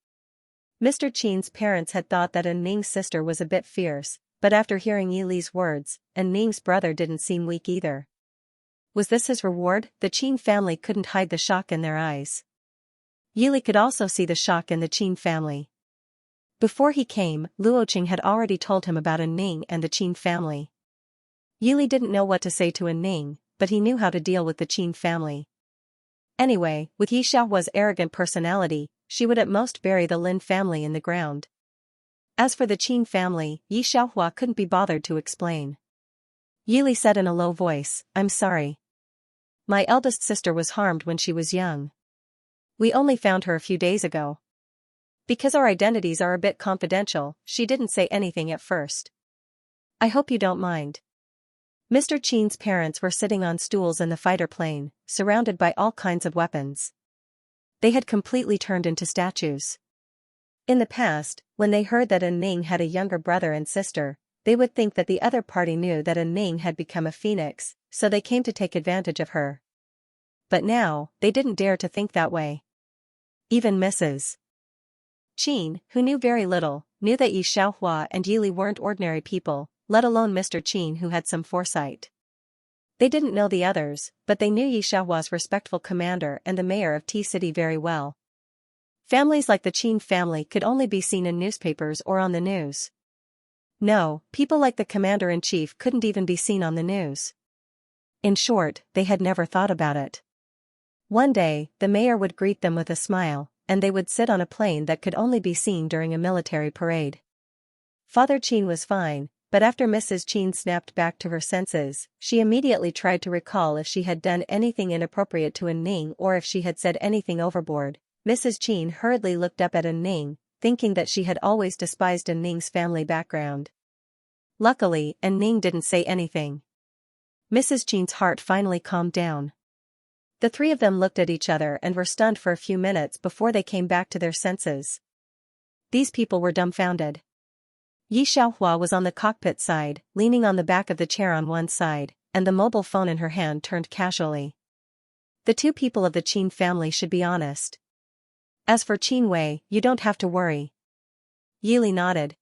Mr. Qin's parents had thought that Ning's sister was a bit fierce, but after hearing Yili's words, Ning's brother didn't seem weak either. Was this his reward? The Qin family couldn't hide the shock in their eyes. Yili could also see the shock in the Qin family. Before he came, Luoqing had already told him about Ning and the Qin family. Yili didn't know what to say to Ning, but he knew how to deal with the Qin family. Anyway, with Yi Xiaohua's arrogant personality, she would at most bury the Lin family in the ground. As for the Qin family, Yi Xiaohua couldn't be bothered to explain. Yili said in a low voice, "I'm sorry. My eldest sister was harmed when she was young. We only found her a few days ago. Because our identities are a bit confidential, she didn't say anything at first. I hope you don't mind." Mr. Qin's parents were sitting on stools in the fighter plane, surrounded by all kinds of weapons. They had completely turned into statues. In the past, when they heard that Ning had a younger brother and sister, they would think that the other party knew that Ning had become a phoenix, so they came to take advantage of her. But now, they didn't dare to think that way. Even Mrs. Qin, who knew very little, knew that Yi Xiaohua and Yili weren't ordinary people, let alone Mr. Qin who had some foresight. They didn't know the others, but they knew Yi Xiaohua's respectful commander and the mayor of T-City very well. Families like the Qin family could only be seen in newspapers or on the news. No, people like the commander-in-chief couldn't even be seen on the news. In short, they had never thought about it. One day, the mayor would greet them with a smile, and they would sit on a plane that could only be seen during a military parade. Father Qin was fine, but after Mrs. Qin snapped back to her senses, she immediately tried to recall if she had done anything inappropriate to Ning or if she had said anything overboard. Mrs. Qin hurriedly looked up at Ning, thinking that she had always despised Ning's family background. Luckily, Ning didn't say anything. Mrs. Qin's heart finally calmed down. The three of them looked at each other and were stunned for a few minutes before they came back to their senses. These people were dumbfounded. Yi Xiaohua was on the cockpit side, leaning on the back of the chair on one side, and the mobile phone in her hand turned casually. The two people of the Qin family should be honest. As for Qin Wei, you don't have to worry. Yili nodded.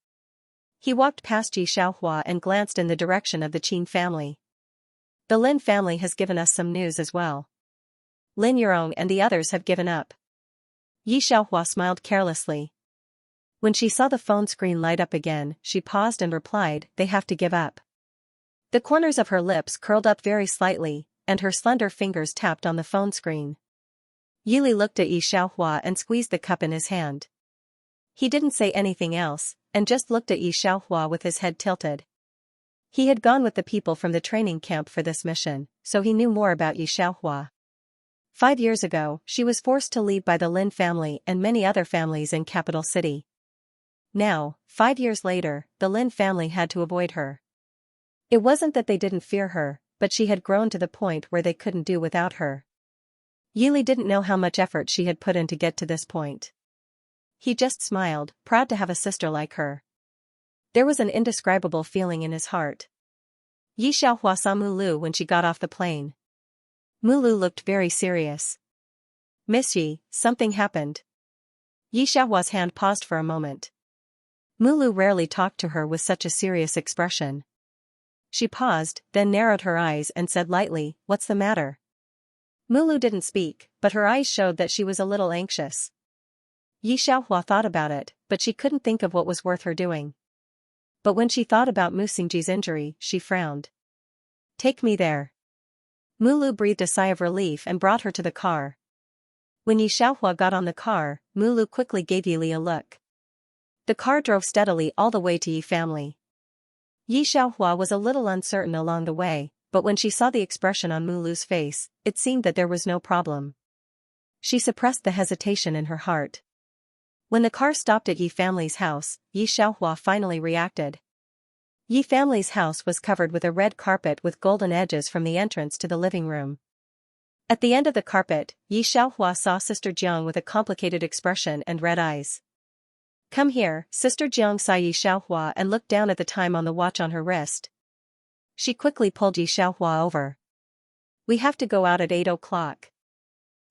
He walked past Yi Xiaohua and glanced in the direction of the Qin family. The Lin family has given us some news as well. Lin Yurong and the others have given up. Yi Xiaohua smiled carelessly. When she saw the phone screen light up again, she paused and replied, "They have to give up." The corners of her lips curled up very slightly, and her slender fingers tapped on the phone screen. Yili looked at Yi Xiaohua and squeezed the cup in his hand. He didn't say anything else, and just looked at Yi Xiaohua with his head tilted. He had gone with the people from the training camp for this mission, so he knew more about Yi Xiaohua. 5 years ago, she was forced to leave by the Lin family and many other families in capital city. Now, 5 years later, the Lin family had to avoid her. It wasn't that they didn't fear her, but she had grown to the point where they couldn't do without her. Yili didn't know how much effort she had put in to get to this point. He just smiled, proud to have a sister like her. There was an indescribable feeling in his heart. Yi Xiaohua saw Mulu when she got off the plane. Mulu looked very serious. Miss Yi, something happened. Yi Xiaohua's hand paused for a moment. Mulu rarely talked to her with such a serious expression. She paused, then narrowed her eyes and said lightly, "What's the matter?" Mulu didn't speak, but her eyes showed that she was a little anxious. Yi Xiaohua thought about it, but she couldn't think of what was worth her doing. But when she thought about Mu Xingji's injury, she frowned. "Take me there." Mulu breathed a sigh of relief and brought her to the car. When Yi Xiaohua got on the car, Mulu quickly gave Yili a look. The car drove steadily all the way to Yi family. Yi Xiaohua was a little uncertain along the way, but when she saw the expression on Mulu's face, it seemed that there was no problem. She suppressed the hesitation in her heart. When the car stopped at Yi family's house, Yi Xiaohua finally reacted. Yi family's house was covered with a red carpet with golden edges from the entrance to the living room. At the end of the carpet, Yi Xiaohua saw Sister Jiang with a complicated expression and red eyes. "Come here," Sister Jiang saw Yi Xiaohua and looked down at the time on the watch on her wrist. She quickly pulled Yi Xiaohua over. "We have to go out at 8 o'clock.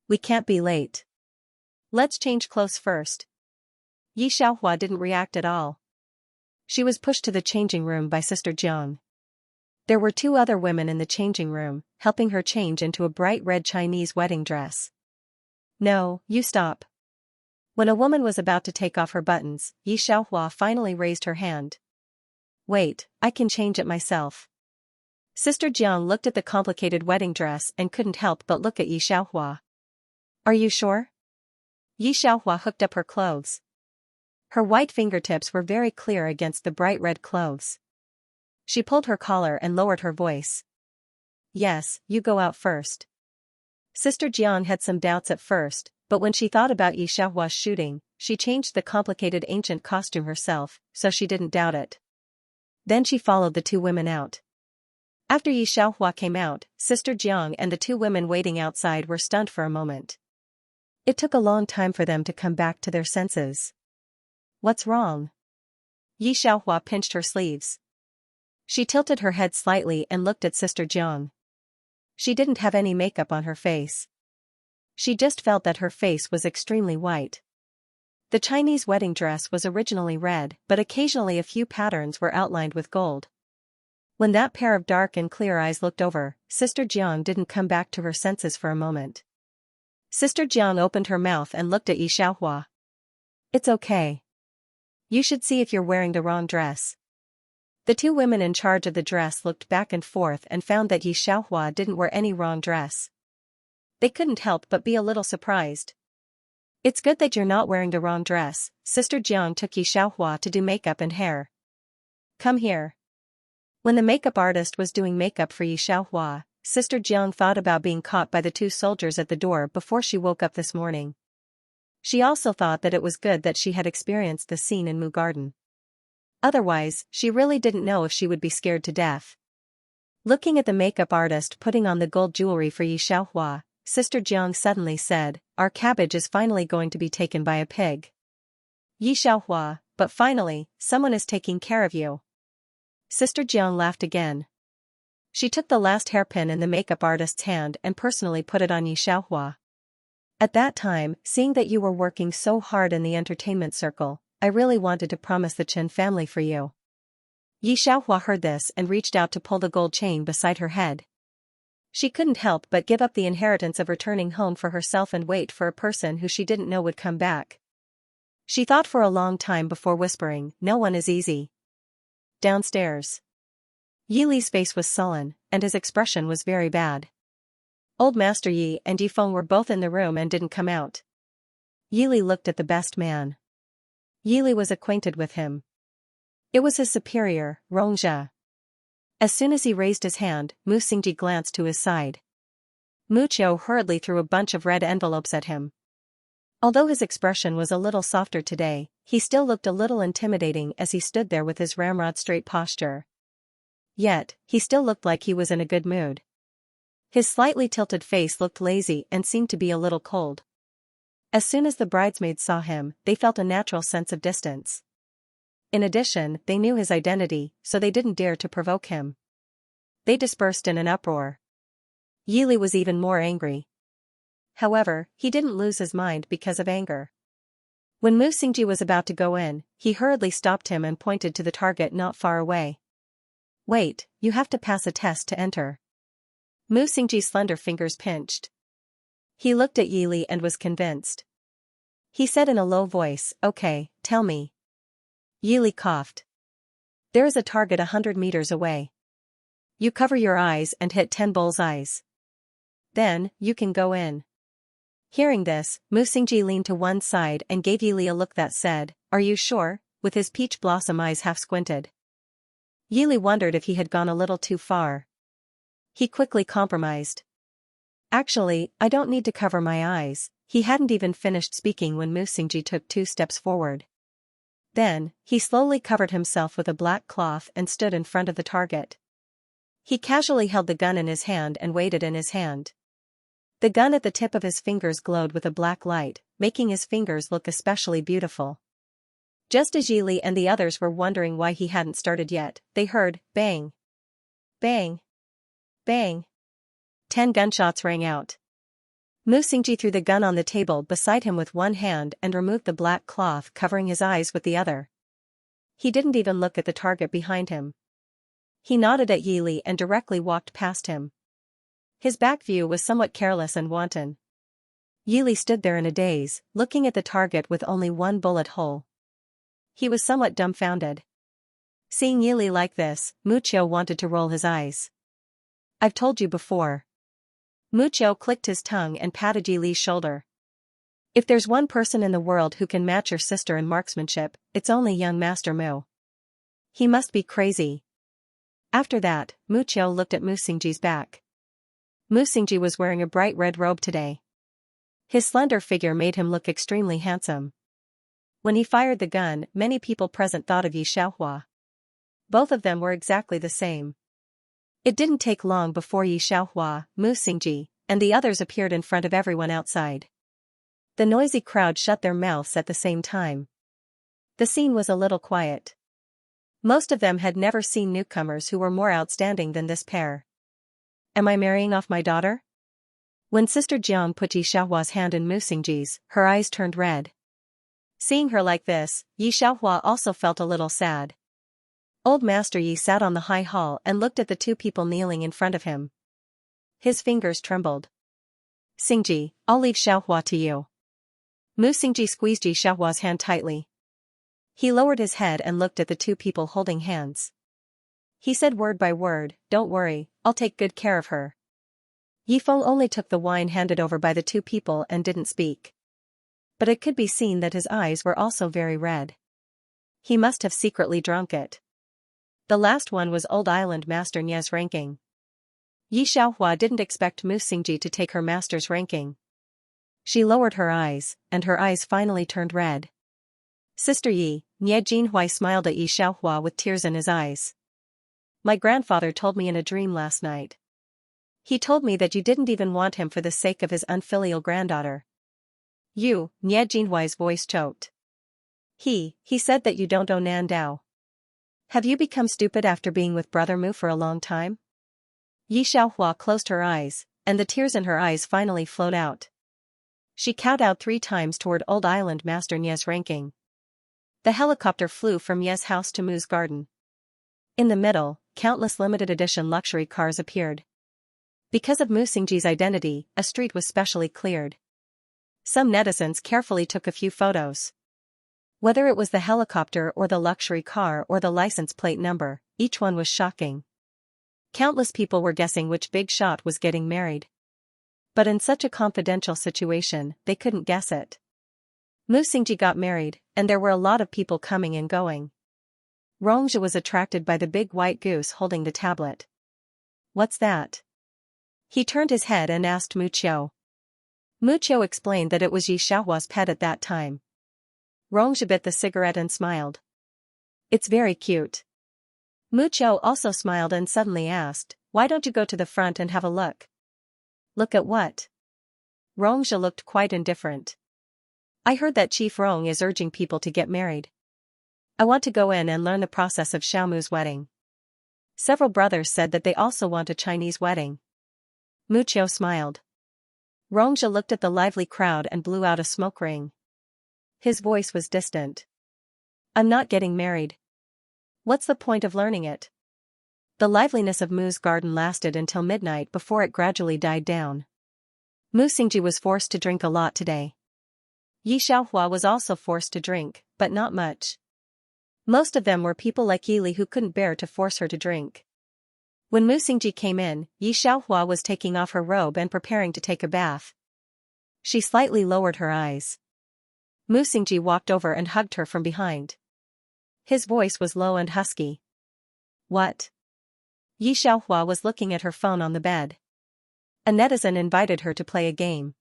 We can't be late. Let's change clothes first." Yi Xiaohua didn't react at all. She was pushed to the changing room by Sister Jiang. There were 2 other women in the changing room, helping her change into a bright red Chinese wedding dress. "No, you stop." When a woman was about to take off her buttons, Yi Xiaohua finally raised her hand. "Wait, I can change it myself." Sister Jiang looked at the complicated wedding dress and couldn't help but look at Yi Xiaohua. "Are you sure?" Yi Xiaohua hooked up her clothes. Her white fingertips were very clear against the bright red clothes. She pulled her collar and lowered her voice. "Yes, you go out first." Sister Jiang had some doubts at first, but when she thought about Yi Xiaohua's shooting, she changed the complicated ancient costume herself, so she didn't doubt it. Then she followed the 2 women out. After Yi Xiaohua came out, Sister Jiang and the 2 women waiting outside were stunned for a moment. It took a long time for them to come back to their senses. "What's wrong?" Yi Xiaohua pinched her sleeves. She tilted her head slightly and looked at Sister Jiang. She didn't have any makeup on her face. She just felt that her face was extremely white. The Chinese wedding dress was originally red, but occasionally a few patterns were outlined with gold. When that pair of dark and clear eyes looked over, Sister Jiang didn't come back to her senses for a moment. Sister Jiang opened her mouth and looked at Yi Xiaohua. "It's okay. You should see if you're wearing the wrong dress." The 2 women in charge of the dress looked back and forth and found that Yi Xiaohua didn't wear any wrong dress. They couldn't help but be a little surprised. "It's good that you're not wearing the wrong dress." Sister Jiang took Yi Xiaohua to do makeup and hair. "Come here." When the makeup artist was doing makeup for Yi Xiaohua, Sister Jiang thought about being caught by the 2 soldiers at the door before she woke up this morning. She also thought that it was good that she had experienced the scene in Mu Garden. Otherwise, she really didn't know if she would be scared to death. Looking at the makeup artist putting on the gold jewelry for Yi Xiaohua, Sister Jiang suddenly said, "Our cabbage is finally going to be taken by a pig." Yi Xiaohua, but finally, someone is taking care of you. Sister Jiang laughed again. She took the last hairpin in the makeup artist's hand and personally put it on Yi Xiaohua. "At that time, seeing that you were working so hard in the entertainment circle, I really wanted to promise the Chen family for you." Yi Xiaohua heard this and reached out to pull the gold chain beside her head. She couldn't help but give up the inheritance of returning home for herself and wait for a person who she didn't know would come back. She thought for a long time before whispering, "No one is easy." Downstairs. Yili's face was sullen, and his expression was very bad. Old Master Yi and Yifeng were both in the room and didn't come out. Yili looked at the best man. Yili was acquainted with him. It was his superior, Rongzhe. As soon as he raised his hand, Mu Xingji glanced to his side. Mu Qiu hurriedly threw a bunch of red envelopes at him. Although his expression was a little softer today, he still looked a little intimidating as he stood there with his ramrod straight posture. Yet, he still looked like he was in a good mood. His slightly tilted face looked lazy and seemed to be a little cold. As soon as the bridesmaids saw him, they felt a natural sense of distance. In addition, they knew his identity, so they didn't dare to provoke him. They dispersed in an uproar. Yili was even more angry. However, he didn't lose his mind because of anger. When Mu Xingji was about to go in, he hurriedly stopped him and pointed to the target not far away. "Wait, you have to pass a test to enter." Mu Xingji's slender fingers pinched. He looked at Yili and was convinced. He said in a low voice, "Okay, tell me." Yili coughed. "There is a target 100 meters away. You cover your eyes and hit 10 bullseyes. Then, you can go in." Hearing this, Mu Xingji leaned to one side and gave Yili a look that said, "Are you sure?" with his peach blossom eyes half squinted. Yili wondered if he had gone a little too far. He quickly compromised. "Actually, I don't need to cover my eyes." He hadn't even finished speaking when Mu Xingji took 2 steps forward. Then, he slowly covered himself with a black cloth and stood in front of the target. He casually held the gun in his hand and weighed it in his hand. The gun at the tip of his fingers glowed with a black light, making his fingers look especially beautiful. Just as Yili and the others were wondering why he hadn't started yet, they heard, bang. Bang. Bang. 10 gunshots rang out. Mu Xingji threw the gun on the table beside him with one hand and removed the black cloth covering his eyes with the other. He didn't even look at the target behind him. He nodded at Yili and directly walked past him. His back view was somewhat careless and wanton. Yili stood there in a daze, looking at the target with only one bullet hole. He was somewhat dumbfounded. Seeing Yili like this, Mucho wanted to roll his eyes. "I've told you before." Mucho clicked his tongue and patted Yili's shoulder. "If there's one person in the world who can match your sister in marksmanship, it's only young Master Mu. He must be crazy." After that, Mucho looked at Mu Xingji's back. Mu Xingji was wearing a bright red robe today. His slender figure made him look extremely handsome. When he fired the gun, many people present thought of Xianxia. Both of them were exactly the same. It didn't take long before Xianxia, Mu Xingji, and the others appeared in front of everyone outside. The noisy crowd shut their mouths at the same time. The scene was a little quiet. Most of them had never seen newcomers who were more outstanding than this pair. "Am I marrying off my daughter?" When Sister Jiang put Xianxia's hand in Mu Xingji's, her eyes turned red. Seeing her like this, Xianxia also felt a little sad. Old Master Yi sat on the high hall and looked at the 2 people kneeling in front of him. His fingers trembled. "Xingji, I'll leave Xianxia to you." Mu Xingji squeezed Xianxia's hand tightly. He lowered his head and looked at the 2 people holding hands. He said word by word, "Don't worry, I'll take good care of her." Yifeng only took the wine handed over by the 2 people and didn't speak. But it could be seen that his eyes were also very red. He must have secretly drunk it. The last one was Old Island Master Nye's ranking. Xianxia didn't expect Mu Xingji to take her master's ranking. She lowered her eyes, and her eyes finally turned red. "Sister Yi," Nye Jinhui smiled at Xianxia with tears in his eyes. "My grandfather told me in a dream last night. He told me that you didn't even want him for the sake of his unfilial granddaughter." "You," Nye Jinhui's voice choked. He said that you don't owe Nan Dao. Have you become stupid after being with Brother Mu for a long time?" Xianxia closed her eyes, and the tears in her eyes finally flowed out. She kowtowed 3 times toward Old Island Master Nye's ranking. The helicopter flew from Nye's house to Mu's garden. In the middle, countless limited edition luxury cars appeared. Because of Mu Xingji's identity, a street was specially cleared. Some netizens carefully took a few photos. Whether it was the helicopter or the luxury car or the license plate number, each one was shocking. Countless people were guessing which big shot was getting married. But in such a confidential situation, they couldn't guess it. Mu Xingji got married, and there were a lot of people coming and going. Rongzhe was attracted by the big white goose holding the tablet. "What's that?" He turned his head and asked Mucho. Mucho explained that it was Xiaohua's pet at that time. Rongzhi bit the cigarette and smiled. It's very cute. Mu Qiu also smiled and suddenly asked, why don't you go to the front and have a look? Look at what? Rongzhi looked quite indifferent. I heard that Chief Rong is urging people to get married. I want to go in and learn the process of Xiaomu's wedding. Several brothers said that they also want a Chinese wedding. Mu Qiu smiled. Rongzhi looked at the lively crowd and blew out a smoke ring. His voice was distant. I'm not getting married. What's the point of learning it? The liveliness of Mu's garden lasted until midnight before it gradually died down. Mu Xingji was forced to drink a lot today. Yi Xiaohua was also forced to drink, but not much. Most of them were people like Yili who couldn't bear to force her to drink. When Mu Xingji came in, Yi Xiaohua was taking off her robe and preparing to take a bath. She slightly lowered her eyes. Mu Xingji walked over and hugged her from behind. His voice was low and husky. What? Yi Xiaohua was looking at her phone on the bed. A netizen invited her to play a game.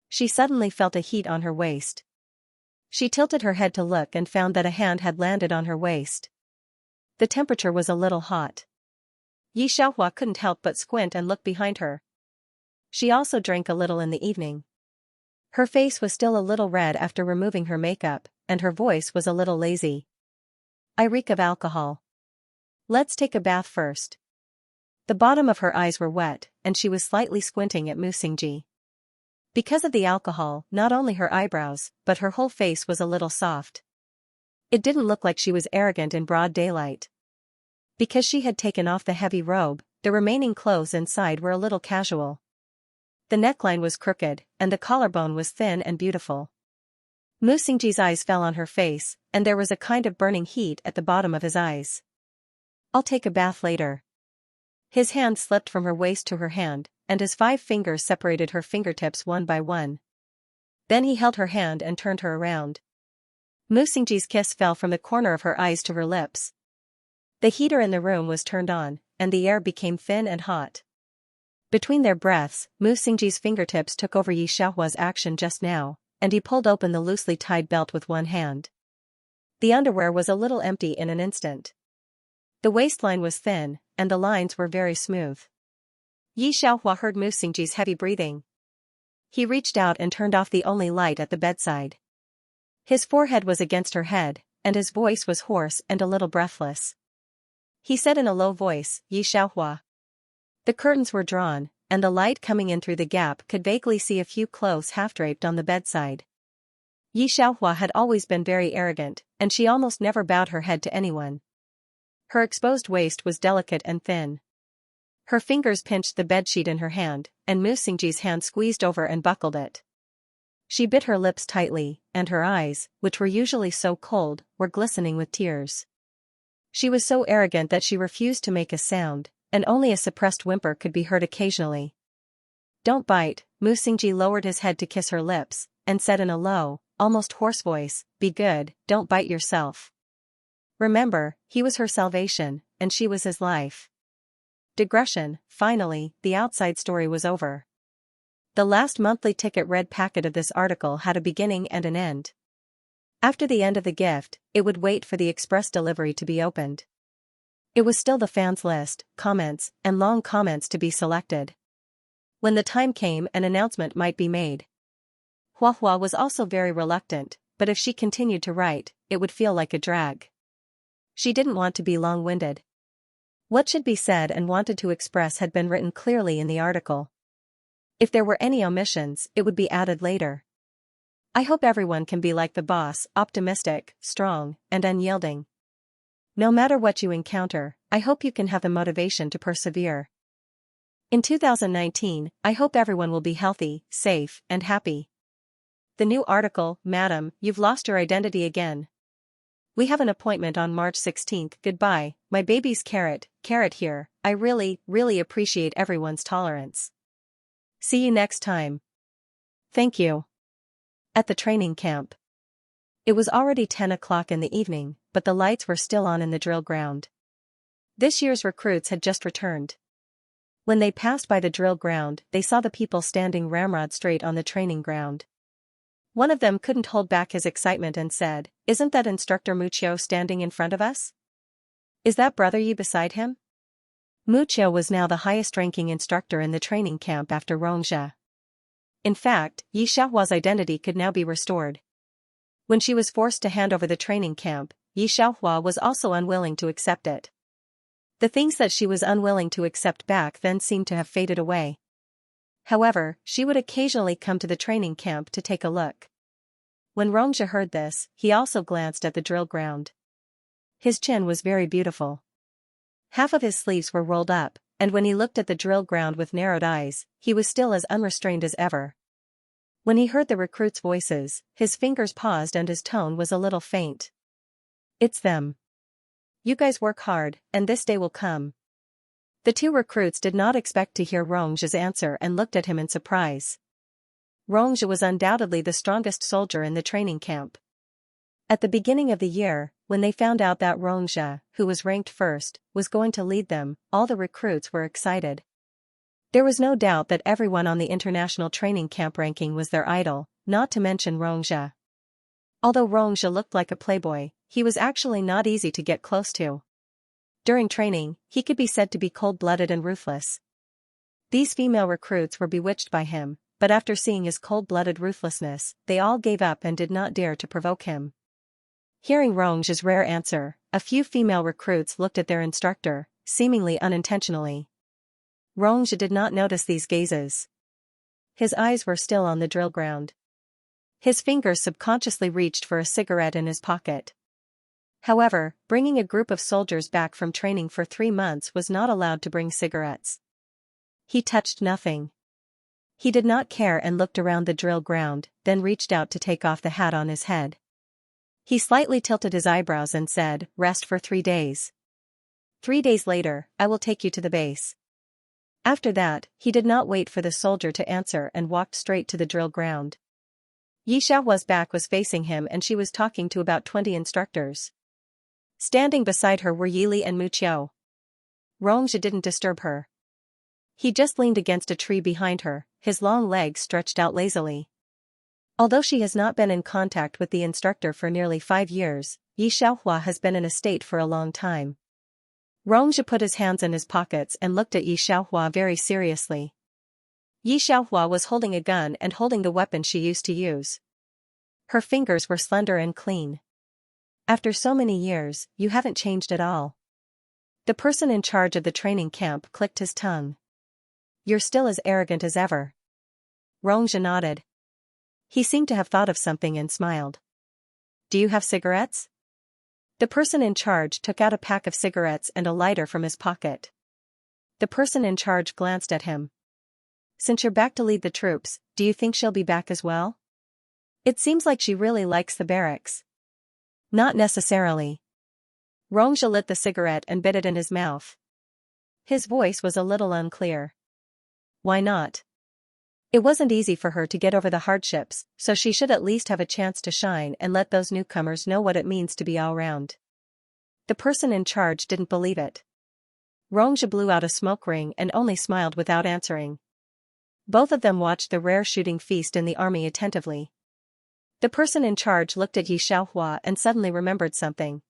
She suddenly felt a heat on her waist. She tilted her head to look and found that a hand had landed on her waist. The temperature was a little hot. Yi Xiaohua couldn't help but squint and look behind her. She also drank a little in the evening. Her face was still a little red after removing her makeup, and her voice was a little lazy. I reek of alcohol. Let's take a bath first. The bottom of her eyes were wet, and she was slightly squinting at Mu Xingji. Because of the alcohol, not only her eyebrows, but her whole face was a little soft. It didn't look like she was arrogant in broad daylight. Because she had taken off the heavy robe, the remaining clothes inside were a little casual. The neckline was crooked, and the collarbone was thin and beautiful. Mu Xingji's eyes fell on her face, and there was a kind of burning heat at the bottom of his eyes. I'll take a bath later. His hand slipped from her waist to her hand, and his 5 fingers separated her fingertips one by one. Then he held her hand and turned her around. Mu Xingji's kiss fell from the corner of her eyes to her lips. The heater in the room was turned on, and the air became thin and hot. Between their breaths, Mu Xingji's fingertips took over Yi Xiaohua's action just now, and he pulled open the loosely tied belt with one hand. The underwear was a little empty in an instant. The waistline was thin, and the lines were very smooth. Yi Xiaohua heard Mu Xingji's heavy breathing. He reached out and turned off the only light at the bedside. His forehead was against her head, and his voice was hoarse and a little breathless. He said in a low voice, Yi Xiaohua. The curtains were drawn, and the light coming in through the gap could vaguely see a few clothes half-draped on the bedside. Yi Xiaohua had always been very arrogant, and she almost never bowed her head to anyone. Her exposed waist was delicate and thin. Her fingers pinched the bedsheet in her hand, and Mu Xingji's hand squeezed over and buckled it. She bit her lips tightly, and her eyes, which were usually so cold, were glistening with tears. She was so arrogant that she refused to make a sound, and only a suppressed whimper could be heard occasionally. Don't bite. Mu Xingji lowered his head to kiss her lips, and said in a low, almost hoarse voice, be good, don't bite yourself. Remember, he was her salvation, and she was his life. Digression. Finally, the outside story was over. The last monthly ticket red packet of this article had a beginning and an end. After the end of the gift, it would wait for the express delivery to be opened. It was still the fans list, comments, and long comments to be selected. When the time came, an announcement might be made. Huahua was also very reluctant, but if she continued to write, it would feel like a drag. She didn't want to be long-winded. What should be said and wanted to express had been written clearly in the article. If there were any omissions, it would be added later. I hope everyone can be like the boss, optimistic, strong, and unyielding. No matter what you encounter, I hope you can have the motivation to persevere. In 2019, I hope everyone will be healthy, safe, and happy. The new article, Madam, you've lost your identity again. We have an appointment on March 16th. Goodbye, my baby's carrot here. I really appreciate everyone's tolerance. See you next time. Thank you. At the training camp. It was already 10 o'clock in the evening, but the lights were still on in the drill ground. This year's recruits had just returned. When they passed by the drill ground, they saw the people standing ramrod straight on the training ground. One of them couldn't hold back his excitement and said, "Isn't that Instructor Mucho standing in front of us? Is that Brother Yi beside him?" Mucho was now the highest-ranking instructor in the training camp after Rongjia. In fact, Yi Xiaohua's identity could now be restored. When she was forced to hand over the training camp, Yi Xiaohua was also unwilling to accept it. The things that she was unwilling to accept back then seemed to have faded away. However, she would occasionally come to the training camp to take a look. When Rongjia heard this, he also glanced at the drill ground. His chin was very beautiful. Half of his sleeves were rolled up, and when he looked at the drill ground with narrowed eyes, he was still as unrestrained as ever. When he heard the recruits' voices, his fingers paused and his tone was a little faint. "It's them. You guys work hard, and this day will come." The two recruits did not expect to hear Rongjia's answer and looked at him in surprise. Rongjia was undoubtedly the strongest soldier in the training camp. At the beginning of the year, when they found out that Rongjia, who was ranked first, was going to lead them, all the recruits were excited. There was no doubt that everyone on the international training camp ranking was their idol, not to mention Rongjia. Although Rongjia looked like a playboy, he was actually not easy to get close to. During training, he could be said to be cold-blooded and ruthless. These female recruits were bewitched by him, but after seeing his cold-blooded ruthlessness, they all gave up and did not dare to provoke him. Hearing Rongjia's rare answer, a few female recruits looked at their instructor, seemingly unintentionally. Rongjia did not notice these gazes. His eyes were still on the drill ground. His fingers subconsciously reached for a cigarette in his pocket. However, bringing a group of soldiers back from training for 3 months was not allowed to bring cigarettes. He touched nothing. He did not care and looked around the drill ground, then reached out to take off the hat on his head. He slightly tilted his eyebrows and said, "Rest for 3 days. 3 days later, I will take you to the base." After that, he did not wait for the soldier to answer and walked straight to the drill ground. Yi Xiaohua's back was facing him and she was talking to about 20 instructors. Standing beside her were Yili and Muqiu. Rongjia didn't disturb her. He just leaned against a tree behind her, his long legs stretched out lazily. Although she has not been in contact with the instructor for nearly 5 years, Yi Xiaohua has been in a state for a long time. Rongjia put his hands in his pockets and looked at Yi Xiaohua very seriously. Yi Xiaohua was holding a gun and holding the weapon she used to use. Her fingers were slender and clean. "After so many years, you haven't changed at all." The person in charge of the training camp clicked his tongue. "You're still as arrogant as ever." Rongjia nodded. He seemed to have thought of something and smiled. "Do you have cigarettes?" The person in charge took out a pack of cigarettes and a lighter from his pocket. The person in charge glanced at him. "Since you're back to lead the troops, do you think she'll be back as well? It seems like she really likes the barracks." "Not necessarily." Rongjia lit the cigarette and bit it in his mouth. His voice was a little unclear. "Why not? It wasn't easy for her to get over the hardships, so she should at least have a chance to shine and let those newcomers know what it means to be all-round." The person in charge didn't believe it. Rongjia blew out a smoke ring and only smiled without answering. Both of them watched the rare shooting feast in the army attentively. The person in charge looked at Yi Xiaohua and suddenly remembered something.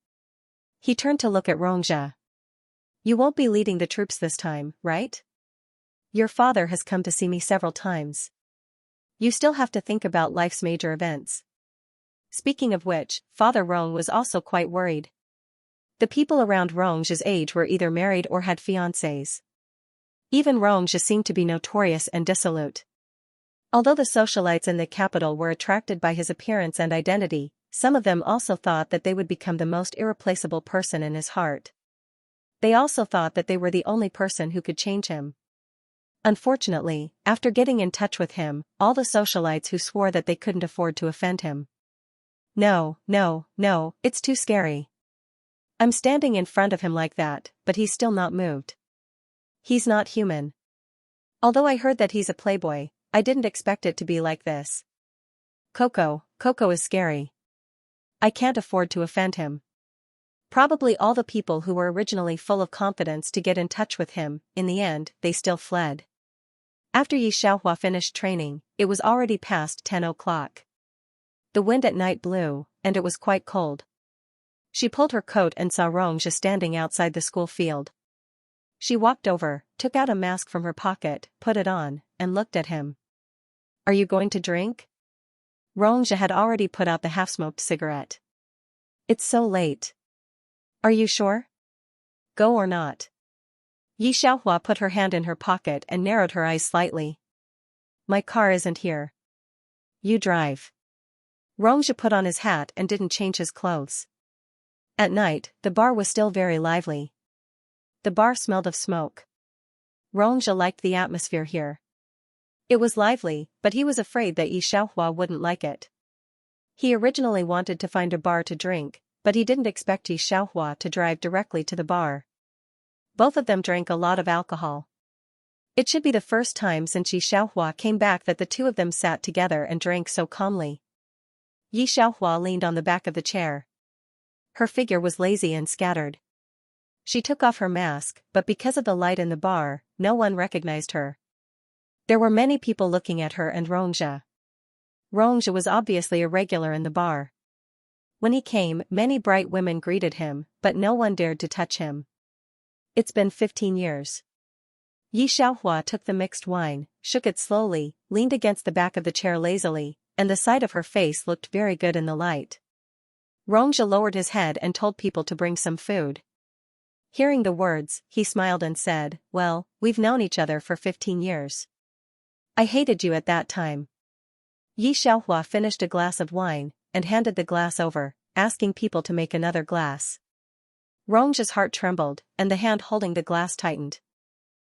He turned to look at Rongjia. "You won't be leading the troops this time, right? Your father has come to see me several times. You still have to think about life's major events." Speaking of which, Father Rong was also quite worried. The people around Rongjia's age were either married or had fiancés. Even Rongjia seemed to be notorious and dissolute. Although the socialites in the capital were attracted by his appearance and identity, some of them also thought that they would become the most irreplaceable person in his heart. They also thought that they were the only person who could change him. Unfortunately, after getting in touch with him, all the socialites who swore that they couldn't afford to offend him. No, it's too scary. I'm standing in front of him like that, but he's still not moved. He's not human. Although I heard that he's a playboy, I didn't expect it to be like this. Coco is scary. I can't afford to offend him." Probably all the people who were originally full of confidence to get in touch with him, in the end, they still fled. After Yi Xiaohua finished training, it was already past 10 o'clock. The wind at night blew, and it was quite cold. She pulled her coat and saw Xianxia standing outside the school field. She walked over, took out a mask from her pocket, put it on, and looked at him. Are you going to drink? Xianxia had already put out the half-smoked cigarette. It's so late. Are you sure? Go or not? Xianxia put her hand in her pocket and narrowed her eyes slightly. My car isn't here. You drive. Xianxia put on his hat and didn't change his clothes. At night, the bar was still very lively. The bar smelled of smoke. Xianxia liked the atmosphere here. It was lively, but he was afraid that Xianxia wouldn't like it. He originally wanted to find a bar to drink, but he didn't expect Xianxia to drive directly to the bar. Both of them drank a lot of alcohol. It should be the first time since Xianxia came back that the two of them sat together and drank so calmly. Xianxia leaned on the back of the chair. Her figure was lazy and scattered. She took off her mask, but because of the light in the bar, no one recognized her. There were many people looking at her and Xianxia. Xianxia was obviously a regular in the bar. When he came, many bright women greeted him, but no one dared to touch him. It's been 15 years. Xianxia took the mixed wine, shook it slowly, leaned against the back of the chair lazily, and the side of her face looked very good in the light. Xianxia lowered his head and told people to bring some food. Hearing the words, he smiled and said, well, we've known each other for 15 years. I hated you at that time. Xianxia finished a glass of wine, and handed the glass over, asking people to make another glass. Xianxia's heart trembled, and the hand holding the glass tightened.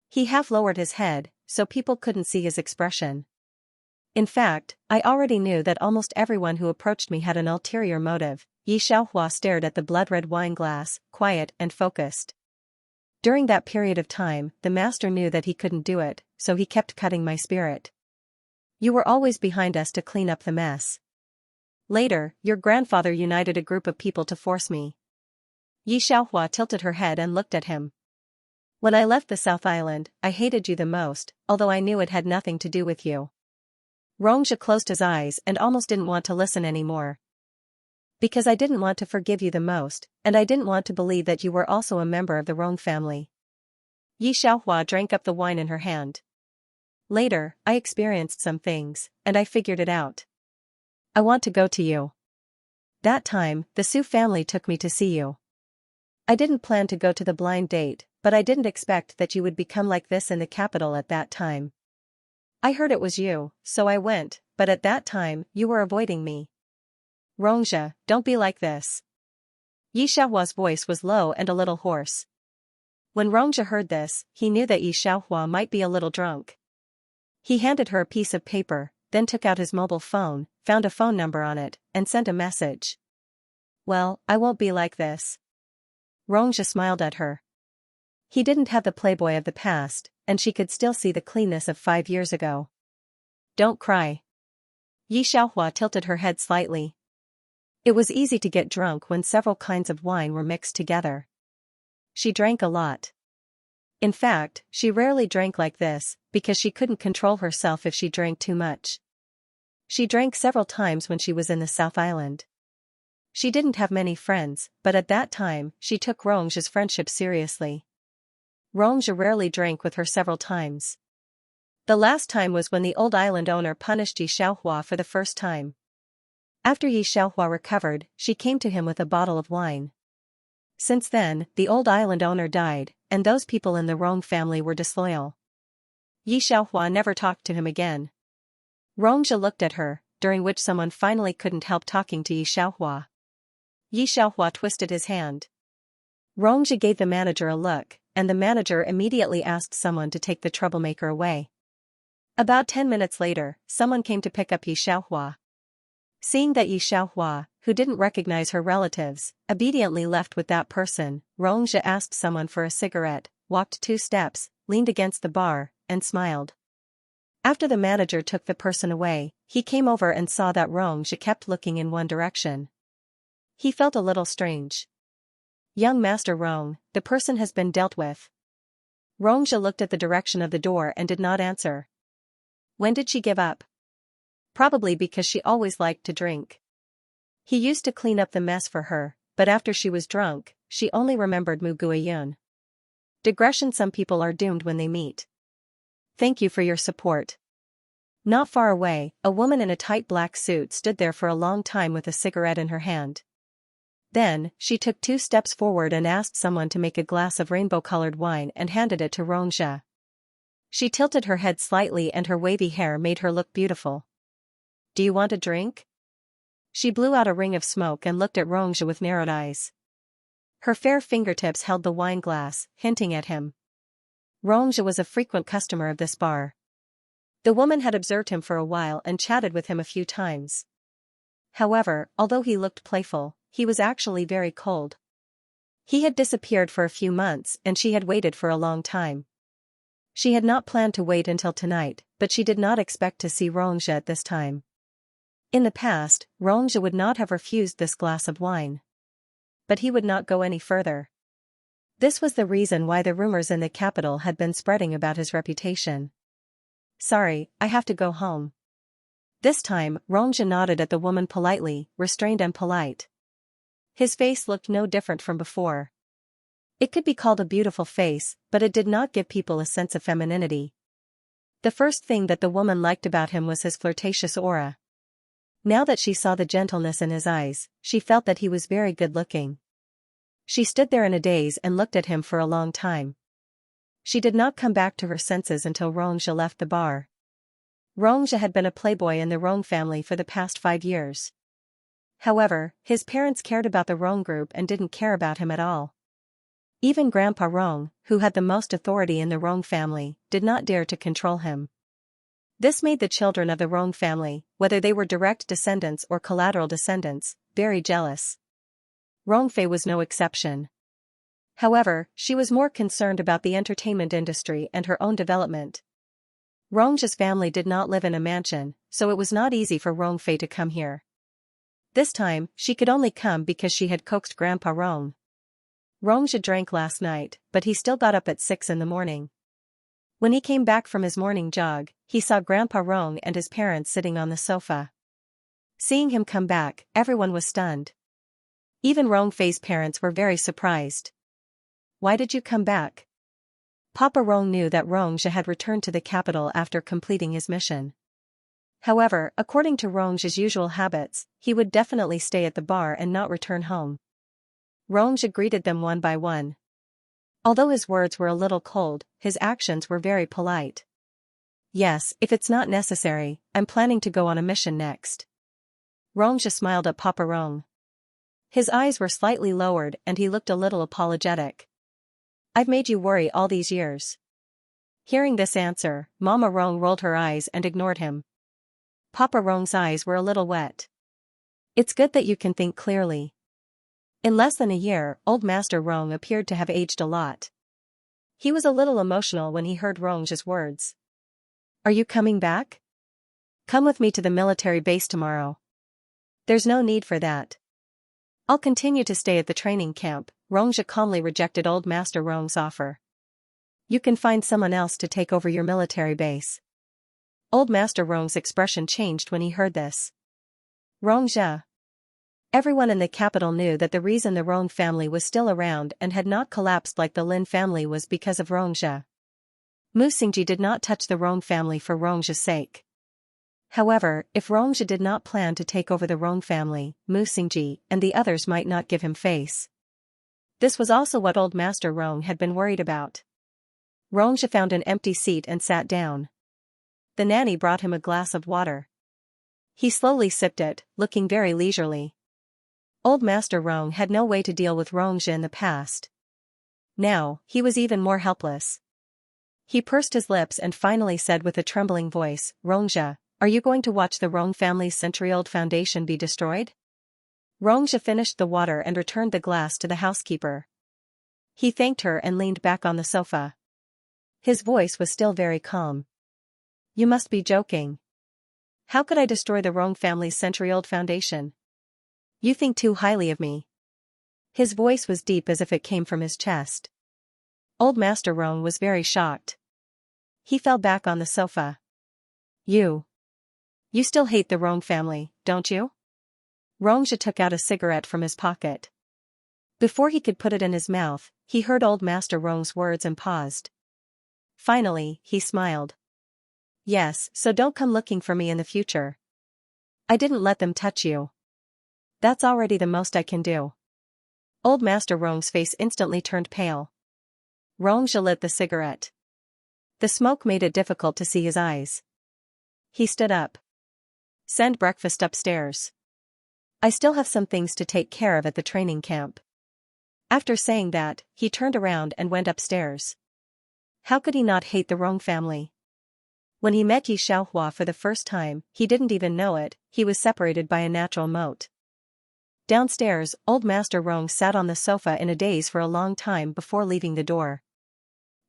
He half lowered his head, so people couldn't see his expression. In fact, I already knew that almost everyone who approached me had an ulterior motive. Xianxia stared at the blood-red wine glass, quiet and focused. During that period of time, the master knew that he couldn't do it, so he kept cutting my spirit. You were always behind us to clean up the mess. Later, your grandfather united a group of people to force me. Xianxia tilted her head and looked at him. When I left the South Island, I hated you the most, although I knew it had nothing to do with you. Xianxia closed his eyes and almost didn't want to listen anymore. Because I didn't want to forgive you the most, and I didn't want to believe that you were also a member of the wrong family. Xianxia drank up the wine in her hand. Later, I experienced some things, and I figured it out. I want to go to you. That time, the Su family took me to see you. I didn't plan to go to the blind date, but I didn't expect that you would become like this in the capital at that time. I heard it was you, so I went, but at that time, you were avoiding me. Xianxia, don't be like this. Xianxia's voice was low and a little hoarse. When Xianxia heard this, he knew that Xianxia might be a little drunk. He handed her a piece of paper, then took out his mobile phone, found a phone number on it, and sent a message. Well, I won't be like this. Xianxia smiled at her. He didn't have the playboy of the past, and she could still see the cleanness of 5 years ago. Don't cry. Xianxia tilted her head slightly. It was easy to get drunk when several kinds of wine were mixed together. She drank a lot. In fact, she rarely drank like this, because she couldn't control herself if she drank too much. She drank several times when she was in the South Island. She didn't have many friends, but at that time, she took Xianxia's friendship seriously. Xianxia rarely drank with her several times. The last time was when the old island owner punished Xianxia for the first time. After Xianxia recovered, she came to him with a bottle of wine. Since then, the old island owner died, and those people in the wrong family were disloyal. Xianxia never talked to him again. Xianxia looked at her, during which someone finally couldn't help talking to Xianxia. Xianxia twisted his hand. Xianxia gave the manager a look, and the manager immediately asked someone to take the troublemaker away. About 10 minutes later, someone came to pick up Xianxia. Seeing that Xianxia, who didn't recognize her relatives, obediently left with that person, Xianxia asked someone for a cigarette, walked 2 steps, leaned against the bar, and smiled. After the manager took the person away, he came over and saw that Xianxia kept looking in one direction. He felt a little strange. Young Master Xianxia, the person has been dealt with. Xianxia looked at the direction of the door and did not answer. When did she give up? Probably because she always liked to drink. He used to clean up the mess for her, but after she was drunk, she only remembered Mu Guiyun. Digression. Some people are doomed when they meet. Thank you for your support. Not far away, a woman in a tight black suit stood there for a long time with a cigarette in her hand. Then, she took 2 steps forward and asked someone to make a glass of rainbow-colored wine and handed it to Xianxia. She tilted her head slightly and her wavy hair made her look beautiful. Do you want a drink? She blew out a ring of smoke and looked at Xianxia with narrowed eyes. Her fair fingertips held the wine glass, hinting at him. Xianxia was a frequent customer of this bar. The woman had observed him for a while and chatted with him a few times. However, although he looked playful, he was actually very cold. He had disappeared for a few months and she had waited for a long time. She had not planned to wait until tonight, but she did not expect to see Xianxia at this time. In the past, Xianxia would not have refused this glass of wine. But he would not go any further. This was the reason why the rumors in the capital had been spreading about his reputation. Sorry, I have to go home. This time, Xianxia nodded at the woman politely, restrained and polite. His face looked no different from before. It could be called a beautiful face, but it did not give people a sense of femininity. The first thing that the woman liked about him was his flirtatious aura. Now that she saw the gentleness in his eyes, she felt that he was very good-looking. She stood there in a daze and looked at him for a long time. She did not come back to her senses until Xianxia left the bar. Xianxia had been a playboy in the Rong family for the past 5 years. However, his parents cared about the Rong group and didn't care about him at all. Even Grandpa Rong, who had the most authority in the Rong family, did not dare to control him. This made the children of the Rong family, whether they were direct descendants or collateral descendants, very jealous. Rongfei was no exception. However, she was more concerned about the entertainment industry and her own development. Rongxia's family did not live in a mansion, so it was not easy for Rongfei to come here. This time, she could only come because she had coaxed Grandpa Rong. Rongxia drank last night, but he still got up at 6 in the morning. When he came back from his morning jog, he saw Grandpa Rong and his parents sitting on the sofa. Seeing him come back, everyone was stunned. Even Rongfei's parents were very surprised. Why did you come back? Papa Rong knew that Xianxia had returned to the capital after completing his mission. However, according to Xianxia's usual habits, he would definitely stay at the bar and not return home. Xianxia greeted them one by one. Although his words were a little cold, his actions were very polite. Yes, if it's not necessary, I'm planning to go on a mission next. Xianxia smiled at Papa Rong. His eyes were slightly lowered and he looked a little apologetic. I've made you worry all these years. Hearing this answer, Mama Rong rolled her eyes and ignored him. Papa Rong's eyes were a little wet. It's good that you can think clearly. In less than a year, old Master Rong appeared to have aged a lot. He was a little emotional when he heard Xianxia's words. Are you coming back? Come with me to the military base tomorrow. There's no need for that. I'll continue to stay at the training camp. Xianxia calmly rejected old Master Rong's offer. You can find someone else to take over your military base. Old Master Rong's expression changed when he heard this. Xianxia. Everyone in the capital knew that the reason the Rong family was still around and had not collapsed like the Lin family was because of Xianxia. Mu Xingji did not touch the Rong family for Xianxia's sake. However, if Xianxia did not plan to take over the Rong family, Mu Xingji and the others might not give him face. This was also what old Master Rong had been worried about. Xianxia found an empty seat and sat down. The nanny brought him a glass of water. He slowly sipped it, looking very leisurely. Old Master Rong had no way to deal with Xianxia in the past. Now, he was even more helpless. He pursed his lips and finally said with a trembling voice, Xianxia, are you going to watch the Rong family's century-old foundation be destroyed? Xianxia finished the water and returned the glass to the housekeeper. He thanked her and leaned back on the sofa. His voice was still very calm. You must be joking. How could I destroy the Rong family's century-old foundation? You think too highly of me. His voice was deep as if it came from his chest. Old Master Rong was very shocked. He fell back on the sofa. You still hate the Rong family, don't you? Rongzhe took out a cigarette from his pocket. Before he could put it in his mouth, he heard Old Master Rong's words and paused. Finally, he smiled. Yes, so don't come looking for me in the future. I didn't let them touch you. That's already the most I can do. Old Master Rong's face instantly turned pale. Rongzhe lit the cigarette. The smoke made it difficult to see his eyes. He stood up. Send breakfast upstairs. I still have some things to take care of at the training camp. After saying that, he turned around and went upstairs. How could he not hate the Rong family? When he met Xianxia for the first time, he didn't even know it, he was separated by a natural moat. Downstairs, Old Master Rong sat on the sofa in a daze for a long time before leaving the door.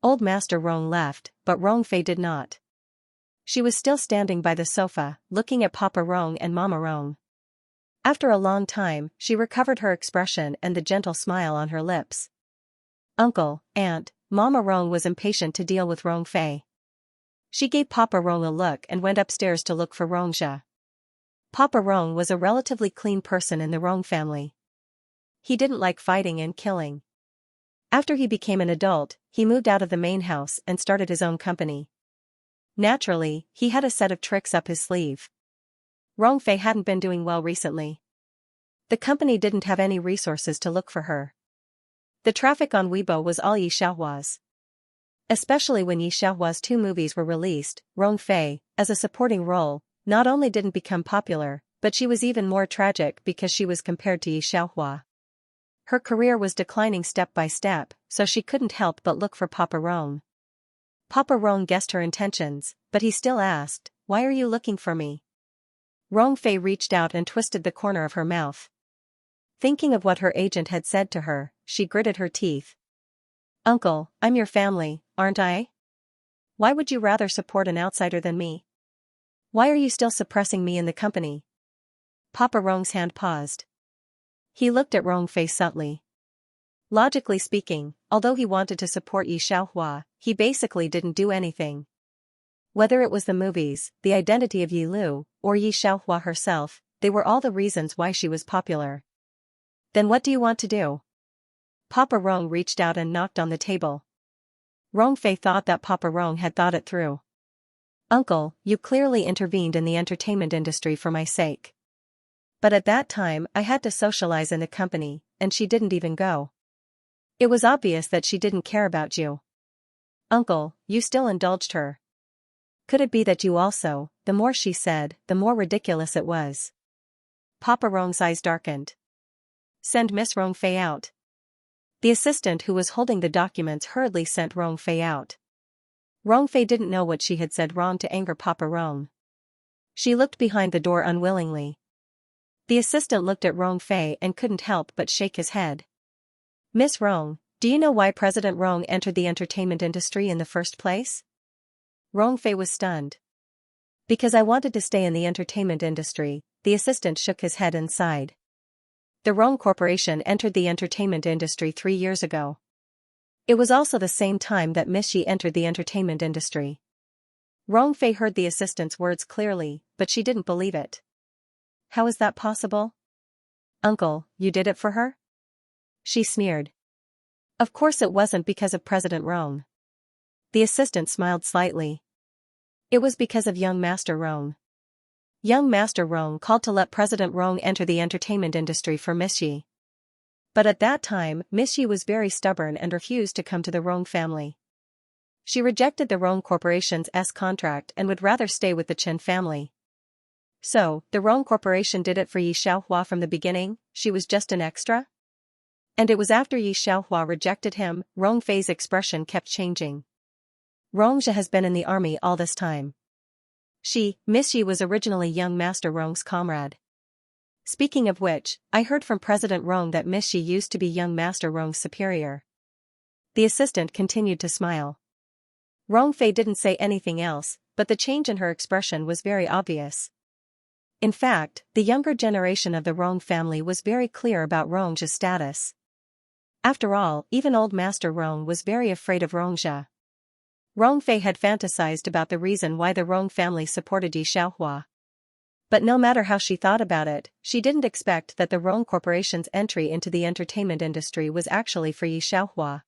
Old Master Rong left, but Rong Fei did not. She was still standing by the sofa, looking at Papa Rong and Mama Rong. After a long time, she recovered her expression and the gentle smile on her lips. Uncle, Aunt, Mama Rong was impatient to deal with Rong Fei. She gave Papa Rong a look and went upstairs to look for Rongzhe. Papa Rong was a relatively clean person in the Rong family. He didn't like fighting and killing. After he became an adult, he moved out of the main house and started his own company. Naturally, he had a set of tricks up his sleeve. Rong Fei hadn't been doing well recently. The company didn't have any resources to look for her. The traffic on Weibo was all Xianxia's. Especially when Xianxia's 2 movies were released, Rong Fei, as a supporting role, not only didn't become popular, but she was even more tragic because she was compared to Xianxia. Her career was declining step by step, so she couldn't help but look for Papa Rong. Papa Rong guessed her intentions, but he still asked, "Why are you looking for me?" Rong Fei reached out and twisted the corner of her mouth. Thinking of what her agent had said to her, she gritted her teeth. "Uncle, I'm your family, aren't I? Why would you rather support an outsider than me? Why are you still suppressing me in the company?" Papa Rong's hand paused. He looked at Rong Fei subtly. Logically speaking, although he wanted to support Xianxia, he basically didn't do anything. Whether it was the movies, the identity of Yi Lu, or Xianxia herself, they were all the reasons why she was popular. Then what do you want to do? Papa Rong reached out and knocked on the table. Rong Fei thought that Papa Rong had thought it through. "Uncle, you clearly intervened in the entertainment industry for my sake. But at that time I had to socialize in the company, and she didn't even go. It was obvious that she didn't care about you. Uncle, you still indulged her. Could it be that you also?" The more she said, the more ridiculous it was. Papa Rong's eyes darkened. "Send Miss Rong Fei out." The assistant who was holding the documents hurriedly sent Rong Fei out. Rong Fei didn't know what she had said wrong to anger Papa Rong. She looked behind the door unwillingly. The assistant looked at Rong Fei and couldn't help but shake his head. "Miss Rong, do you know why President Rong entered the entertainment industry in the first place?" Rong Fei was stunned. "Because I wanted to stay in the entertainment industry," the assistant shook his head and sighed. "The Rong Corporation entered the entertainment industry 3 years ago. It was also the same time that Miss Yi entered the entertainment industry." Rong Fei heard the assistant's words clearly, but she didn't believe it. "How is that possible?" "Uncle, you did it for her?" she sneered. "Of course it wasn't because of President Rong." The assistant smiled slightly. "It was because of young Master Rong. Young Master Rong called to let President Rong enter the entertainment industry for Miss Yi. But at that time, Miss Yi was very stubborn and refused to come to the Rong family. She rejected the Rong Corporation's contract and would rather stay with the Chen family. So, the Rong Corporation did it for Xianxia from the beginning, she was just an extra? And it was after Xianxia rejected him, Rong Fei's expression kept changing. "Rongzhe has been in the army all this time. Miss Yi was originally young Master Rong's comrade. Speaking of which, I heard from President Rong that Miss Yi used to be young Master Rong's superior." The assistant continued to smile. Rong Fei didn't say anything else, but the change in her expression was very obvious. In fact, the younger generation of the Rong family was very clear about Rongzhe's status. After all, even old Master Rong was very afraid of Rongzhe. Rong Fei had fantasized about the reason why the Rong family supported Xianxia. But no matter how she thought about it, she didn't expect that the Rong Corporation's entry into the entertainment industry was actually for Yi Xiaohua.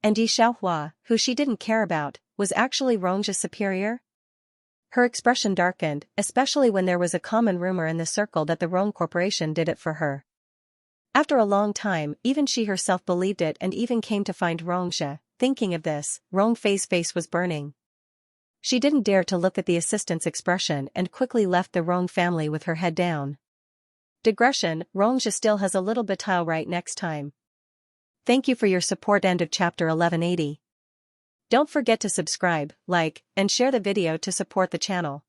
And Yi Xiaohua, who she didn't care about, was actually Rong's superior? Her expression darkened, especially when there was a common rumor in the circle that the Rong Corporation did it for her. After a long time, even she herself believed it and even came to find Rongxia. Thinking of this, Rongfei's face was burning. She didn't dare to look at the assistant's expression and quickly left the Rong family with her head down. Digression, Rongxia still has a little battle right next time. Thank you for your support. End of chapter 1180. Don't forget to subscribe, like, and share the video to support the channel.